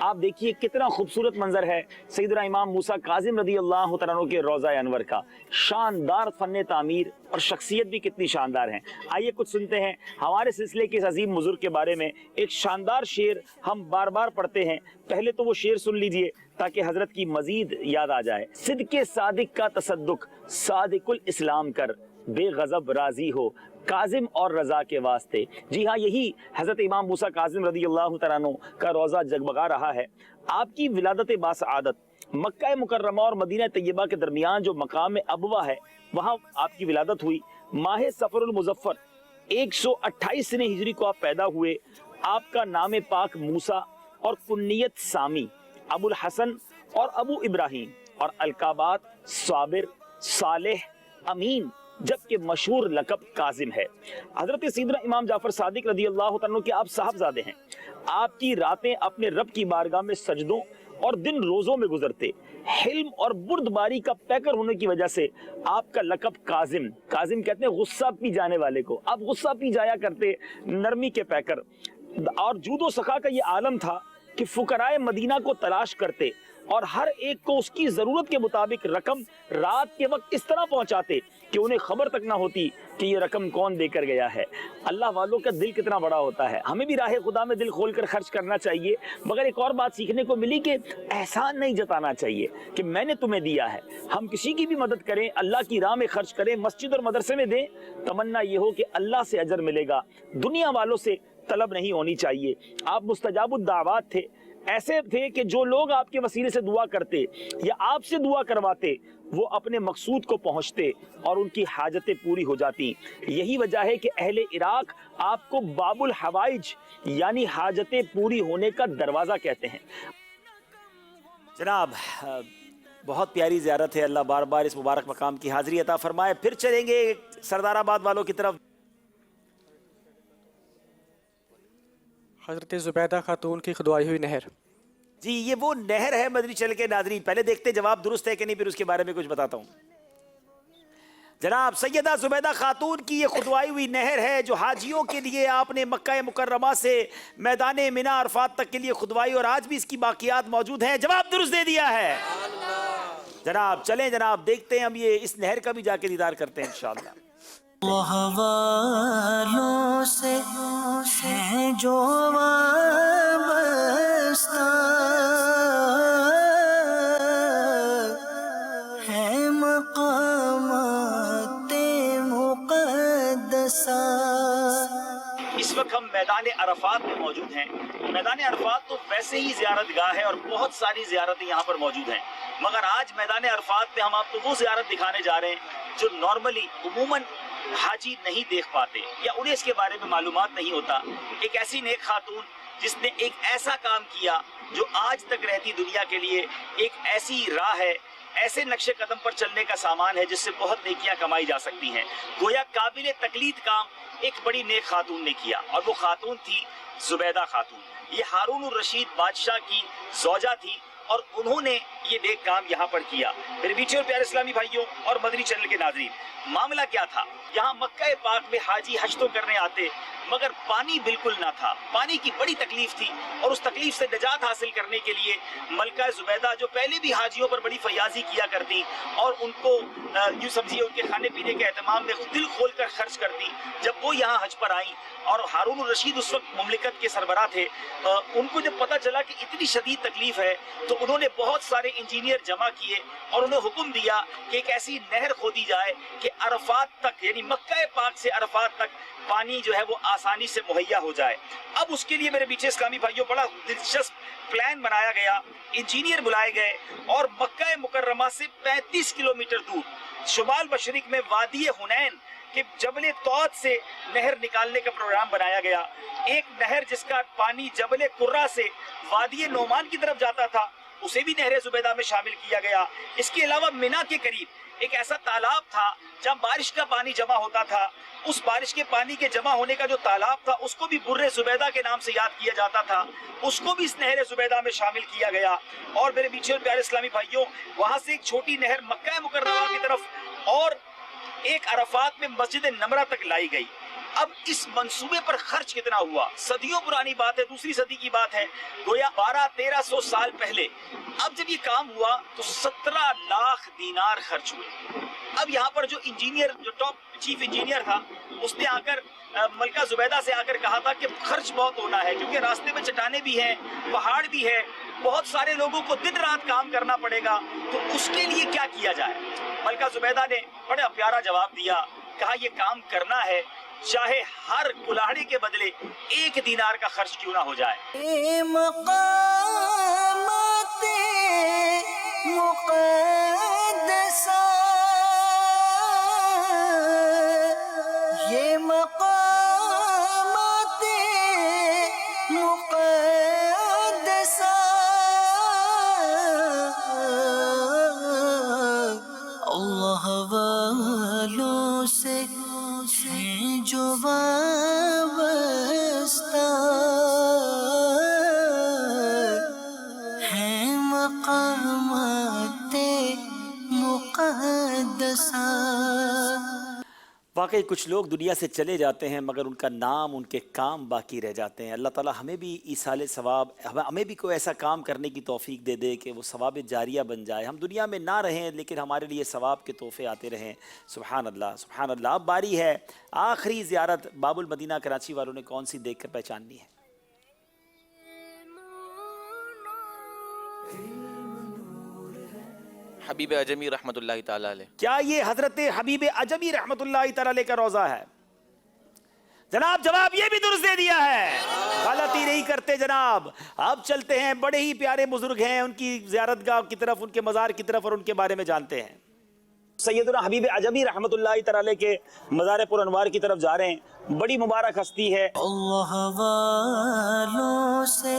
آپ دیکھیے کتنا خوبصورت منظر ہے سیدنا امام موسیٰ کاظم رضی اللہ تعالیٰ عنہ کے روضہ انور کا۔ شاندار فن تعمیر اور شخصیت بھی کتنی شاندار ہیں۔ آئیے کچھ سنتے ہیں ہمارے سلسلے کے اس عظیم بزرگ کے بارے میں۔ ایک شاندار شعر ہم بار بار پڑھتے ہیں، پہلے تو وہ شعر سن لیجئے تاکہ حضرت کی مزید یاد آ جائے۔ صدق صادق کا تصدق صادق الاسلام کر، بے غضب راضی ہو کاظم اور رضا کے واسطے۔ جی ہاں، یہی حضرت امام موسیٰ کاظم رضی اللہ تعالیٰ عنہ کا روضہ جگمگا رہا ہے۔ آپ کی ولادت باسعادت مکہ مکرمہ اور مدینہ طیبہ کے درمیان جو مقام ابوا ہے، وہاں آپ کی ولادت ہوئی۔ ماہ سفر المظفر 128 سنہ ہجری کو آپ پیدا ہوئے۔ آپ کا نام پاک موسیٰ اور کنیت سامی، ابو الحسن اور ابو ابراہیم، اور القابات صابر، صالح، امین، جبکہ مشہور لقب کاظم ہے۔ حضرت سیدنا امام جعفر صادق رضی اللہ تعالیٰ عنہ کے آپ صاحبزادے ہیں۔ آپ کی راتیں اپنے رب کی بارگاہ میں سجدوں اور دن روزوں میں گزرتے۔ حلم اور بردباری کا پیکر ہونے کی وجہ سے آپ کا لقب کاظم کہتے ہیں غصہ پی جانے والے کو۔ آپ غصہ پی جایا کرتے، نرمی کے پیکر۔ اور جود و سخا کا یہ عالم تھا کہ فقراء مدینہ کو تلاش کرتے اور ہر ایک کو اس کی ضرورت کے مطابق رقم رات کے وقت اس طرح پہنچاتے کہ انہیں خبر تک نہ ہوتی کہ یہ رقم کون دے کر گیا ہے۔ اللہ والوں کا دل کتنا بڑا ہوتا ہے۔ ہمیں بھی راہ خدا میں دل کھول کر خرچ کرنا چاہیے، مگر ایک اور بات سیکھنے کو ملی کہ احسان نہیں جتانا چاہیے کہ میں نے تمہیں دیا ہے۔ ہم کسی کی بھی مدد کریں، اللہ کی راہ میں خرچ کریں، مسجد اور مدرسے میں دیں، تمنا یہ ہو کہ اللہ سے اجر ملے گا، دنیا والوں سے طلب نہیں ہونی چاہیے۔ آپ مستجاب الدعوات تھے، ایسے تھے کہ جو لوگ آپ کے وسیلے سے دعا کرتے یا آپ سے دعا کرواتے وہ اپنے مقصود کو پہنچتے اور ان کی حاجتیں پوری ہو جاتی۔ یہی وجہ ہے کہ اہل عراق آپ کو باب الحوائج یعنی حاجتیں پوری ہونے کا دروازہ کہتے ہیں۔ جناب بہت پیاری زیارت ہے، اللہ بار بار اس مبارک مقام کی حاضری عطا فرمائے۔ پھر چلیں گے سردار آباد والوں کی طرف۔ حضرت زبیدہ خاتون کی کھدوائی ہوئی نہر۔ جی یہ وہ نہر ہے مدنی چینل کے ناظرین، پہلے دیکھتے جواب درست ہے کہ نہیں، پھر اس کے بارے میں کچھ بتاتا ہوں۔ جناب سیدہ زبیدہ خاتون کی یہ کھدوائی ہوئی نہر ہے جو حاجیوں کے لیے آپ نے مکہ مکرمہ سے میدان منی عرفات تک کے لیے کھدوائی، اور آج بھی اس کی باقیات موجود ہیں۔ جواب درست دے دیا ہے جناب۔ چلیں جناب دیکھتے ہیں ہم یہ اس نہر کا بھی جا کے دیدار کرتے ہیں انشاءاللہ۔ والوں سے ہے جو وابستہ ہے مقامات مقدسہ۔ اس وقت ہم میدان عرفات میں موجود ہیں۔ میدان عرفات تو ویسے ہی زیارت گاہ ہے اور بہت ساری زیارتیں یہاں پر موجود ہیں، مگر آج میدان عرفات میں ہم آپ کو وہ زیارت دکھانے جا رہے ہیں جو نارملی عموماً حاجی نہیں دیکھ پاتے یا انہیں اس کے بارے میں معلومات نہیں ہوتا۔ ایک ایسی نیک خاتون جس نے ایک ایسا کام کیا جو آج تک رہتی دنیا کے لیے ایک ایسی راہ ہے، ایسے نقش قدم پر چلنے کا سامان ہے جس سے بہت نیکیاں کمائی جا سکتی ہیں۔ گویا قابل تقلید کام ایک بڑی نیک خاتون نے کیا، اور وہ خاتون تھی زبیدہ خاتون۔ یہ ہارون الرشید بادشاہ کی زوجہ تھی اور انہوں نے یہ نیک کام یہاں پر کیا۔ میرے میٹھے اور پیارے اسلامی بھائیوں اور مدنی چینل کے ناظرین، معاملہ کیا تھا؟ یہاں مکہ پاک میں حاجی حج تو کرنے آتے مگر پانی بالکل نہ تھا، پانی کی بڑی تکلیف تھی، اور اس تکلیف سے نجات حاصل کرنے کے لیے ملکہ زبیدہ جو پہلے بھی حاجیوں پر بڑی فیاضی کیا کرتی اور ان کو یوں سمجھیے ان کے کھانے پینے کے اہتمام میں دل کھول کر خرچ کرتی، جب وہ یہاں حج پر آئیں اور ہارون الرشید اس وقت مملکت کے سربراہ تھے، ان کو جب پتہ چلا کہ اتنی شدید تکلیف ہے تو انہوں نے بہت سارے انجینئر جمع کیے اور انہیں حکم دیا کہ ایک ایسی نہر کھودی جائے کہ عرفات تک یعنی مکہ پاک سے عرفات تک پانی جو ہے وہ آسانی سے مہیا ہو جائے۔ اب اس کے لیے میرے پیچھے اسلامی بھائیوں بڑا دلچسپ پلان بنایا گیا، انجینئر بلائے گئے اور مکہ مکرمہ سے 35 کلومیٹر دور شمال مشرق میں وادی حنین کہ جبل طوط سے نہر نکالنے کا پروگرام بنایا گیا۔ ایک نہر جس کا پانی جبل قرہ سے وادی نعمان کی طرف جاتا تھا اسے بھی نہر زبیدہ میں شامل کیا گیا. اس کے علاوہ منا کے قریب ایک ایسا تالاب تھا جہاں بارش کا پانی جمع ہوتا تھا. اس بارش کے پانی کے جمع ہونے کا جو تالاب تھا اس کو بھی بر زبیدہ کے نام سے یاد کیا جاتا تھا. اس کو بھی اس نہر زبیدہ میں شامل کیا گیا. اور میرے میٹھے اور پیارے اسلامی بھائیوں، وہاں سے ایک چھوٹی نہر مکہ مکرمہ کی طرف اور ایک عرفات میں مسجد نمرہ تک لائی گئی. اب اس منصوبے پر خرچ کتنا ہوا؟ صدیوں پرانی بات ہے، دوسری صدی کی بات ہے، گویا 1200-1300 سال پہلے. اب جب یہ کام ہوا تو 17 لاکھ دینار خرچ ہوئے. اب یہاں پر جو انجینئر، جو ٹاپ چیف انجینئر تھا، اس نے آ کر ملکہ زبیدہ سے آ کر کہا تھا کہ خرچ بہت ہونا ہے، کیونکہ راستے میں چٹانیں بھی ہیں، پہاڑ بھی ہے، بہت سارے لوگوں کو دن رات کام کرنا پڑے گا، تو اس کے لیے کیا کیا جائے؟ ملکہ زبیدہ نے بڑا پیارا جواب دیا. کہا یہ کام کرنا ہے، چاہے ہر کلاڑی کے بدلے 1 دینار کا خرچ کیوں نہ ہو جائے. مقامات مقدسہ، یہ مقامات مقدسہ اللہ والوں سے ہیں جو وابستہ، ہیں مقامات مقدسہ. واقعی کچھ لوگ دنیا سے چلے جاتے ہیں مگر ان کا نام، ان کے کام باقی رہ جاتے ہیں. اللہ تعالیٰ ہمیں بھی ایصال ثواب، ہمیں بھی کوئی ایسا کام کرنے کی توفیق دے دے کہ وہ ثواب جاریہ بن جائے. ہم دنیا میں نہ رہیں لیکن ہمارے لیے ثواب کے تحفے آتے رہیں. سبحان اللہ سبحان اللہ. اب باری ہے آخری زیارت. باب المدینہ کراچی والوں نے کون سی دیکھ کر پہچاننی ہے؟ حبیب اعجمی رحمۃ اللہ تعالیٰ علیہ. کیا یہ حضرت حبیب اعجمی رحمۃ اللہ تعالیٰ علیہ کا روضہ ہے؟ جناب جواب یہ بھی درست دے دیا ہے. غلطی نہیں کرتے جناب. اب چلتے ہیں، بڑے ہی پیارے بزرگ ہیں، ان کی زیارت گاہ کی طرف، ان کے مزار کی طرف اور ان کے بارے میں جانتے ہیں. سیدنا حبیب اعجمی رحمۃ اللہ تعالیٰ کے مزار پر انوار کی طرف جا رہے ہیں. بڑی مبارک ہستی ہے. اللہ والوں سے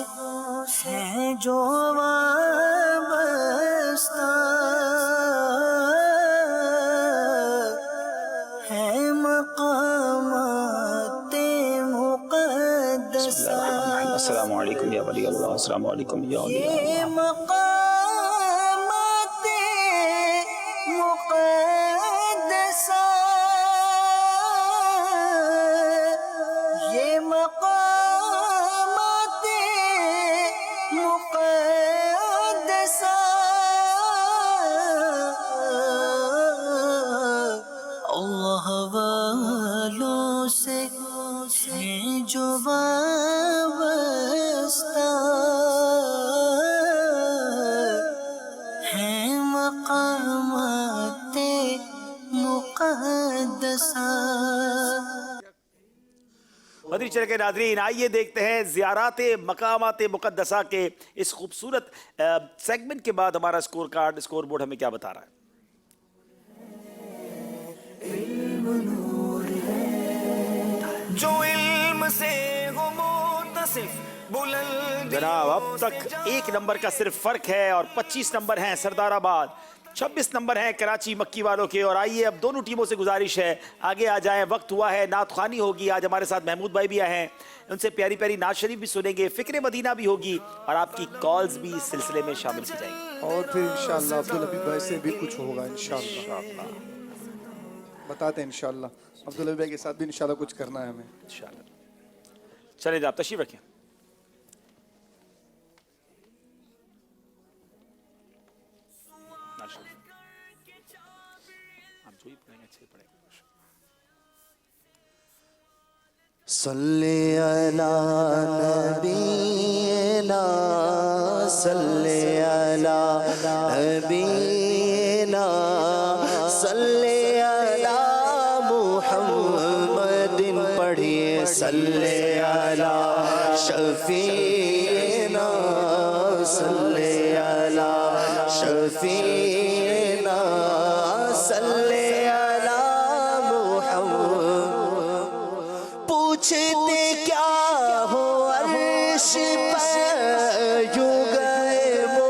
ہیں جو وابستہ، ہیں مقامات مقدسہ. السلام علیکم یا ولی اللہ، السلام علیکم یا ولی اللہ. یہ مقامات مقدسہ، یہ مقامات مقدسہ اللہ والوں سے ہیں جو وابستہ، ہیں مقامات مقدسہ. مدنی چینل کے ناظرین، آئیے دیکھتے ہیں زیارات مقامات مقدسہ کے اس خوبصورت سیگمنٹ کے بعد ہمارا اسکور کارڈ، اسکور بورڈ ہمیں کیا بتا رہا ہے. جو علم سے ہو متصف بلند. جناب اب تک 1 نمبر کا صرف فرق ہے اور 25 نمبر ہیں سردار آباد، 26 نمبر ہیں کراچی مکی والوں کے. اور آئیے اب دونوں ٹیموں سے گزارش ہے آگے آ جائیں، وقت ہوا ہے، نعت خوانی ہوگی. آج ہمارے ساتھ محمود بھائی بھی آئے ہیں، ان سے پیاری پیاری نعت شریف بھی سنیں گے، فکر مدینہ بھی ہوگی اور آپ کی کالز بھی اس سلسلے میں شامل کی جائیں گی. اور پھر انشاءاللہ عبدالحبیب بھائی سے بھی کچھ ہوگا انشاءاللہ. بتاتے ہیں انشاءاللہ عبدالحبیب بھائی کے ساتھ بھی انشاءاللہ کچھ کرنا ہے ہمیں انشاءاللہ. چلیں جناب تشریف رکھیں. صلی علی نبینا صلی علی نبینا صلی علی محمد پڑھیے صلی علی شفیعنا صلی علی شفیعنا صلی علی محمد. پوچھتے کیا ہو عرش پر یوں گئے وہ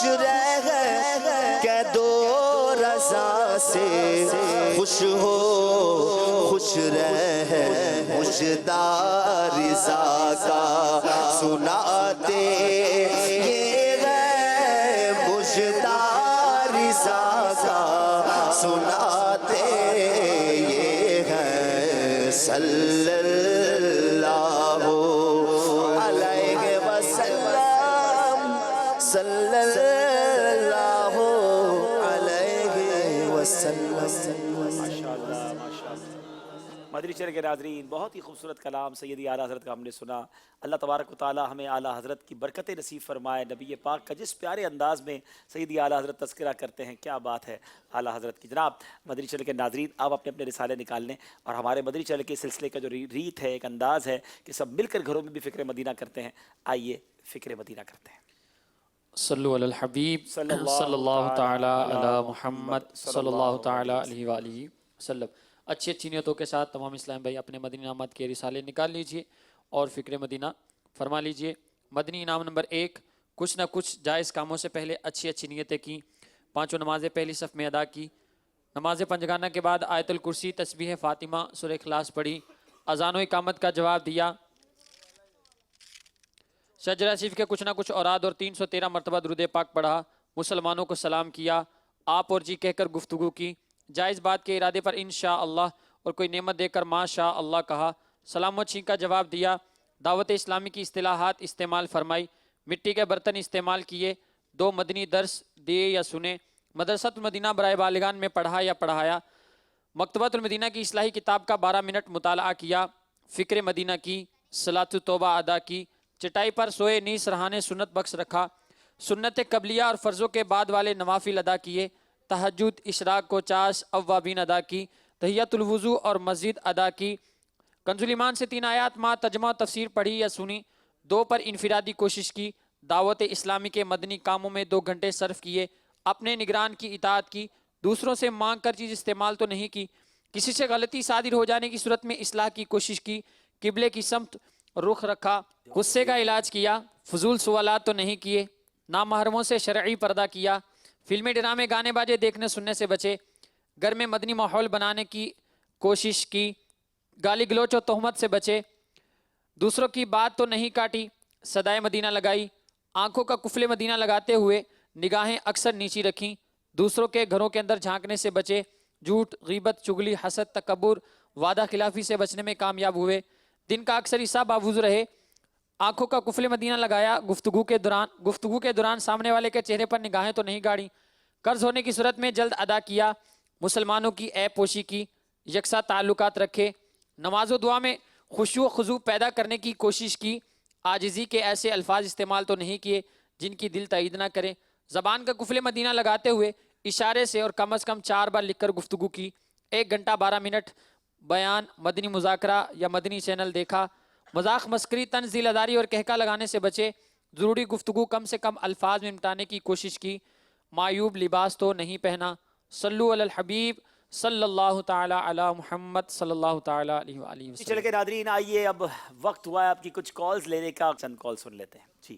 خوش رہ کہ دو رضا سے خوش ہو خوش رہ مجدار رضا کا سناتے یہ ہے مجدار رضا کا سناتے یہ ہے صلی اللہ علیہ وسلم صلی اللہ علیہ وسلم. مدنی چینل کے ناظرین، بہت ہی خوبصورت کلام سیدی اعلیٰ حضرت کا ہم نے سنا. اللہ تبارک و تعالی ہمیں اعلیٰ حضرت کی برکتیں نصیب فرمائے. نبی پاک کا جس پیارے انداز میں سیدی اعلیٰ حضرت تذکرہ کرتے ہیں، کیا بات ہے اعلیٰ حضرت کی. جناب مدنی چینل کے ناظرین، آپ اپنے اپنے رسالے نکال لیں اور ہمارے مدنی چینل کے سلسلے کا جو ریت ہے، ایک انداز ہے کہ سب مل کر گھروں میں بھی فکر مدینہ کرتے ہیں. آئیے فکر مدینہ کرتے ہیں. صلو علی الحبیب صلی اللہ تعالی علی محمد صلی اللہ تعالی علیہ وآلہ وسلم. اچھی اچھی نیتوں کے ساتھ تمام اسلام بھائی اپنے مدنی انعامات کے رسالے نکال لیجئے اور فکر مدینہ فرما لیجئے. مدنی انعام نمبر 1، کچھ نہ کچھ جائز کاموں سے پہلے اچھی اچھی نیتیں کی. 5 نمازیں پہلی صف میں ادا کی. نماز پنجگانہ کے بعد آیت الکرسی، تسبیح فاطمہ، سورہ اخلاص پڑھی. اذان و اقامت کا جواب دیا. شجرہ شریف کے کچھ نہ کچھ اوراد اور 313 مرتبہ درود پاک پڑھا. مسلمانوں کو سلام کیا. آپ اور جی کہہ کر گفتگو کی. جائز بات کے ارادے پر انشاءاللہ اور کوئی نعمت دے کر ماشاء اللہ کہا. سلام و چھینک کا جواب دیا. دعوت اسلامی کی اصطلاحات استعمال فرمائی. مٹی کے برتن استعمال کیے. 2 مدنی درس دیے یا سنے. مدرسۃ المدینہ برائے بالغان میں پڑھا یا پڑھایا. مکتبۃ المدینہ کی اصلاحی کتاب کا 12 منٹ مطالعہ کیا. فکر مدینہ کی. صلاۃ التوبہ ادا کی. چٹائی پر سوئے نی سرحانے سنت بخش رکھا. سنت قبلیہ اور فرضوں کے بعد والے نوافل ادا کیے. تہجد، اشراق کو چاش، اوابین ادا کی. تحیۃ الوضو اور مسجد ادا کی. کنز الایمان سے 3 آیات ماں ترجمہ و تفسیر پڑھی یا سنی. 2 پر انفرادی کوشش کی. دعوت اسلامی کے مدنی کاموں میں 2 گھنٹے صرف کیے. اپنے نگران کی اطاعت کی. دوسروں سے مانگ کر چیز استعمال تو نہیں کی. کسی سے غلطی صادر ہو جانے کی صورت میں اصلاح کی کوشش کی. قبلے کی سمت رخ رکھا. غصے کا علاج کیا. فضول سوالات تو نہیں کیے. نامحرموں سے شرعی پردہ کیا. فلمیں، ڈرامے، گانے باجے دیکھنے سننے سے بچے. گھر میں مدنی ماحول بنانے کی کوشش کی. گالی گلوچ و تہمت سے بچے. دوسروں کی بات تو نہیں کاٹی. صدائے مدینہ لگائی. آنکھوں کا قفل مدینہ لگاتے ہوئے نگاہیں اکثر نیچی رکھیں. دوسروں کے گھروں کے اندر جھانکنے سے بچے. جھوٹ، غیبت، چگلی، حسد، تکبر، وعدہ خلافی سے بچنے میں کامیاب ہوئے. دن کا اکثر حصہ باوضو رہے. آنکھوں کا قفل مدینہ لگایا. گفتگو کے دوران سامنے والے کے چہرے پر نگاہیں تو نہیں گاڑی. قرض ہونے کی صورت میں جلد ادا کیا. مسلمانوں کی عیب پوشی کی. یکساں تعلقات رکھے. نماز و دعا میں خشوع و خضوع پیدا کرنے کی کوشش کی. عاجزی کے ایسے الفاظ استعمال تو نہیں کیے جن کی دل تائید نہ کرے. زبان کا قفل مدینہ لگاتے ہوئے اشارے سے اور کم از کم 4 بار لکھ کر گفتگو کی. 1 گھنٹہ 12 منٹ بیان، مدنی مذاکرہ یا مدنی چینل دیکھا. مذاق، مسکری، طنز، دل آزاری اور کہکا لگانے سے بچے. ضروری گفتگو کم سے کم الفاظ میں نمٹانے کی کوشش کی. معیوب لباس تو نہیں پہنا. صلو علی الحبیب صلی اللہ تعالی علی محمد صلی اللہ تعالی علیہ وآلہ وسلم. چلے کے ناظرین، آئیے اب وقت ہوا ہے آپ کی کچھ کالز لینے کا. چند کال سن لیتے ہیں. جی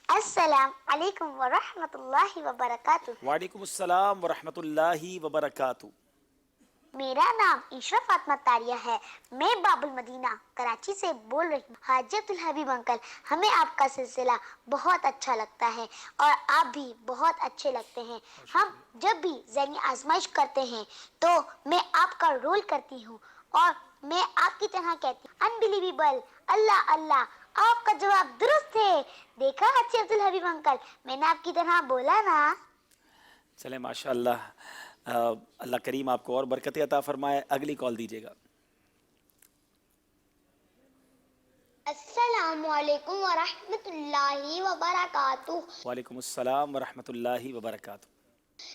السلام علیکم ورحمۃ اللہ وبرکاتہ. وعلیکم السلام ورحمۃ اللہ وبرکاتہ. میرا نام عشرہ فاطمہ طاریہ ہے. میں باب المدینہ کراچی سے بول رہی ہوں. حاجی عبدالحبیب انکل، ہمیں آپ کا سلسلہ بہت اچھا لگتا ہے اور آپ بھی بہت اچھے لگتے ہیں. ہم جب بھی ذہنی آزمائش کرتے ہیں تو میں آپ کا رول کرتی ہوں اور میں آپ کی طرح کہتی ہوں انبلیویبل، اللہ اللہ. آپ کا جواب درست ہے. دیکھا حاجی عبدالحبیب انکل، میں نے آپ کی طرح بولا نا. چلے ماشاء اللہ، اللہ کریم آپ کو اور برکتیں عطا فرمائے. اگلی کال دیجیے گا. السلام علیکم ورحمۃ اللہ وبرکاتہ. وعلیکم السلام ورحمۃ اللہ وبرکاتہ.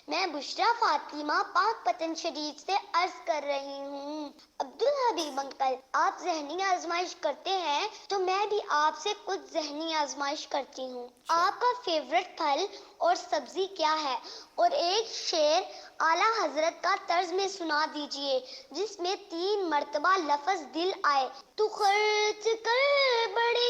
میں بشرا فاطمہ پاک پتن شریف سے عرض کر رہی ہوں. عبدالحبیب انکل، آپ ذہنی آزمائش کرتے ہیں تو میں بھی آپ سے کچھ ذہنی آزمائش کرتی ہوں. آپ کا فیوریٹ پھل اور سبزی کیا ہے؟ اور ایک شعر اعلیٰ حضرت کا طرز میں سنا دیجئے جس میں 3 مرتبہ لفظ دل آئے. تو خرچ کر بڑے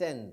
10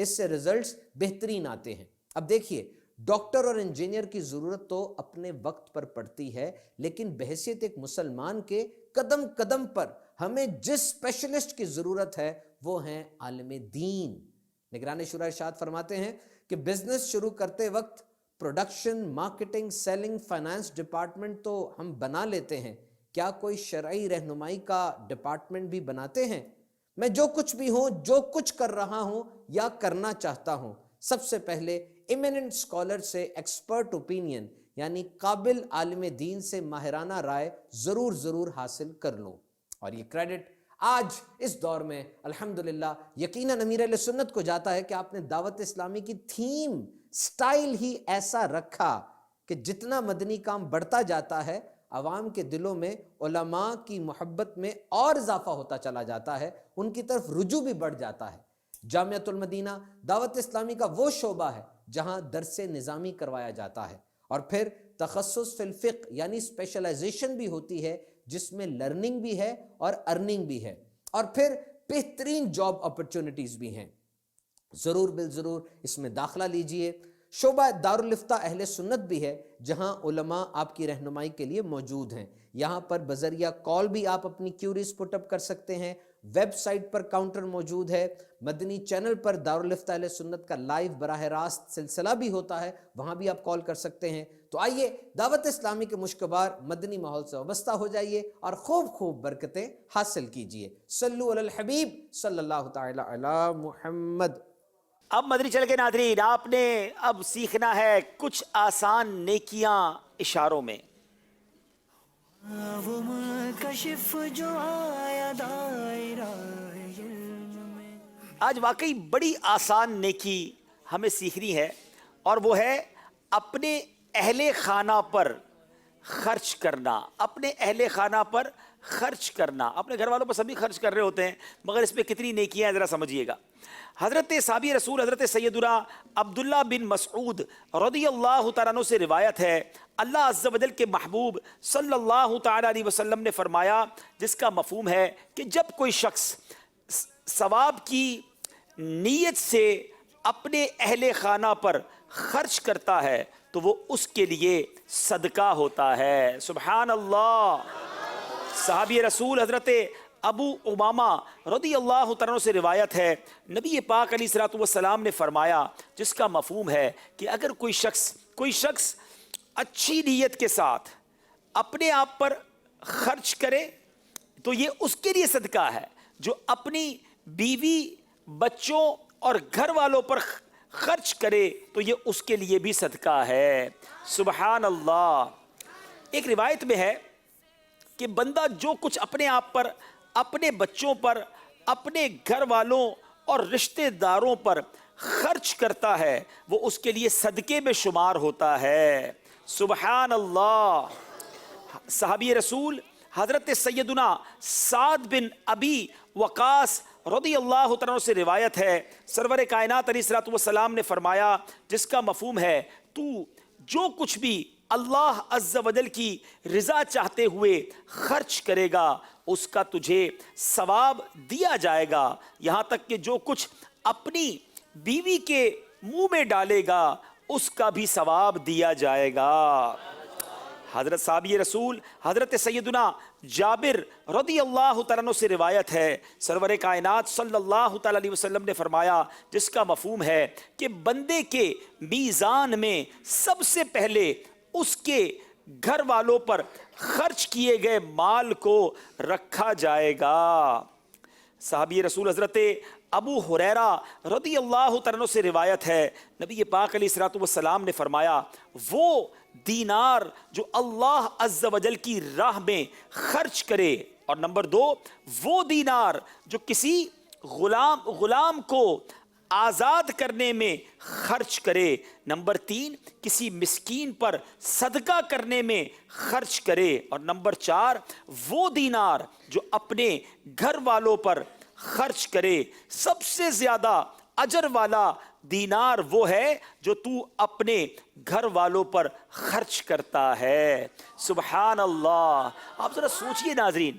اس سے رزلٹس بہترین آتے ہیں۔ اب دیکھیے، ڈاکٹر اور انجینئر کی ضرورت تو اپنے وقت پر پڑتی ہے، لیکن بحیثیت ایک مسلمان کے قدم قدم پر ہمیں جس اسپیشلسٹ کی ضرورت ہے وہ ہیں عالم دین۔ نگران شورا ارشاد فرماتے ہیں کہ بزنس شروع کرتے وقت production, marketing, selling, finance department تو ہم بنا لیتے ہیں، کیا کوئی شرعی رہنمائی کا ڈپارٹمنٹ بھی بناتے ہیں؟ میں جو کچھ بھی ہوں، جو کچھ کر رہا ہوں یا کرنا چاہتا ہوں، سب سے پہلے ایمیننٹ اسکالر سے ایکسپرٹ اوپینین یعنی قابل عالم دین سے ماہرانہ رائے ضرور حاصل کر لوں۔ اور یہ کریڈٹ آج اس دور میں الحمدللہ یقیناً امیر اہل سنت کو جاتا ہے کہ آپ نے دعوت اسلامی کی تھیم، سٹائل ہی ایسا رکھا کہ جتنا مدنی کام بڑھتا جاتا ہے، عوام کے دلوں میں علماء کی محبت میں اور اضافہ ہوتا چلا جاتا ہے، ان کی طرف رجوع بھی بڑھ جاتا ہے۔ جامعۃ المدینہ دعوت اسلامی کا وہ شعبہ ہے جہاں درس نظامی کروایا جاتا ہے، اور پھر تخصص فی الفقہ یعنی اسپیشلائزیشن بھی ہوتی ہے، جس میں لرننگ بھی ہے اور ارننگ بھی ہے، اور پھر بہترین جاب اپرچونٹیز بھی ہیں۔ ضرور اس میں داخلہ لیجئے۔ شعبہ دارالفتہ اہل سنت بھی ہے، جہاں علماء آپ کی رہنمائی کے لیے موجود ہیں۔ یہاں پر بذریعہ کال بھی آپ اپنی کیوریز پٹ اپ کر سکتے ہیں، ویب سائٹ پر کاؤنٹر موجود ہے، مدنی چینل پر دارالفتہ اہل سنت کا لائیو براہ راست سلسلہ بھی ہوتا ہے، وہاں بھی آپ کال کر سکتے ہیں۔ تو آئیے دعوت اسلامی کے مشکبار مدنی ماحول سے وابستہ ہو جائیے اور خوب برکتیں حاصل کیجئے۔ صلو علی الحبیب صلی اللہ تعالی علی محمد۔ اب مدنی چینل کے ناظرین، آپ نے اب سیکھنا ہے کچھ آسان نیکیاں اشاروں میں۔ وہ منکشف جو آیا دائرہ علم میں۔ آج واقعی بڑی آسان نیکی ہمیں سیکھنی ہے، اور وہ ہے اپنے اہل خانہ پر خرچ کرنا۔ اپنے اہل خانہ پر خرچ کرنا، اپنے گھر والوں پر سبھی خرچ کر رہے ہوتے ہیں، مگر اس میں کتنی نیکیاں ہیں ذرا سمجھیے گا۔ حضرت صحابی رسول حضرت سیدنا عبداللہ بن مسعود رضی اللہ تعالیٰ عنہ سے روایت ہے، اللہ عز و جل کے محبوب صلی اللہ تعالیٰ علیہ وسلم نے فرمایا، جس کا مفہوم ہے کہ جب کوئی شخص ثواب کی نیت سے اپنے اہل خانہ پر خرچ کرتا ہے تو وہ اس کے لیے صدقہ ہوتا ہے۔ سبحان اللہ۔ صحابی رسول حضرت ابو امامہ رضی اللہ تعالیٰ عنہ سے روایت ہے، نبی پاک علیہ الصلوۃ والسلام نے فرمایا، جس کا مفہوم ہے کہ اگر کوئی شخص اچھی نیت کے ساتھ اپنے آپ پر خرچ کرے تو یہ اس کے لیے صدقہ ہے، جو اپنی بیوی، بچوں اور گھر والوں پر خرچ کرے تو یہ اس کے لیے بھی صدقہ ہے۔ سبحان اللہ۔ ایک روایت میں ہے کہ بندہ جو کچھ اپنے آپ پر، اپنے بچوں پر، اپنے گھر والوں اور رشتہ داروں پر خرچ کرتا ہے وہ اس کے لیے صدقے میں شمار ہوتا ہے۔ سبحان اللہ۔ صحابی رسول حضرت سیدنا سعد بن ابی وقاص رضی اللہ تعالیٰ عنہ سے روایت ہے، سرور کائنات علیہ الصلوۃ والسلام نے فرمایا، جس کا مفہوم ہے تو جو کچھ بھی اللہ عز و جل کی رضا چاہتے ہوئے خرچ کرے گا اس کا تجھے ثواب دیا جائے گا، یہاں تک کہ جو کچھ اپنی بیوی کے منہ میں ڈالے گا اس کا بھی ثواب دیا جائے گا۔ حضرت صحابی رسول حضرت سیدنا جابر رضی اللہ تعالیٰ عنہ سے روایت ہے، سرور کائنات صلی اللہ تعالیٰ علیہ وسلم نے فرمایا، جس کا مفہوم ہے کہ بندے کے میزان میں سب سے پہلے اس کے گھر والوں پر خرچ کیے گئے مال کو رکھا جائے گا۔ صحابی رسول حضرت ابو ہریرہ رضی اللہ تعالیٰ عنہ سے روایت ہے، نبی پاک علیہ الصلوۃ والسلام نے فرمایا، وہ دینار جو اللہ عز و جل کی راہ میں خرچ کرے، اور نمبر 2 وہ دینار جو کسی غلام کو آزاد کرنے میں خرچ کرے، نمبر 3 کسی مسکین پر صدقہ کرنے میں خرچ کرے، اور نمبر 4 وہ دینار جو اپنے گھر والوں پر خرچ کرے۔ سب سے زیادہ اجر والا دینار وہ ہے جو تو اپنے گھر والوں پر خرچ کرتا ہے۔ سبحان اللہ۔ آپ ذرا سوچئے ناظرین،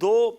2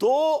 2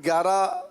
11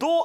2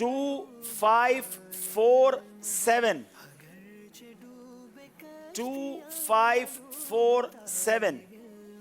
2547 2547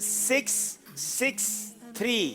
663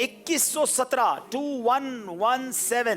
2117 2117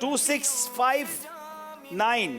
2659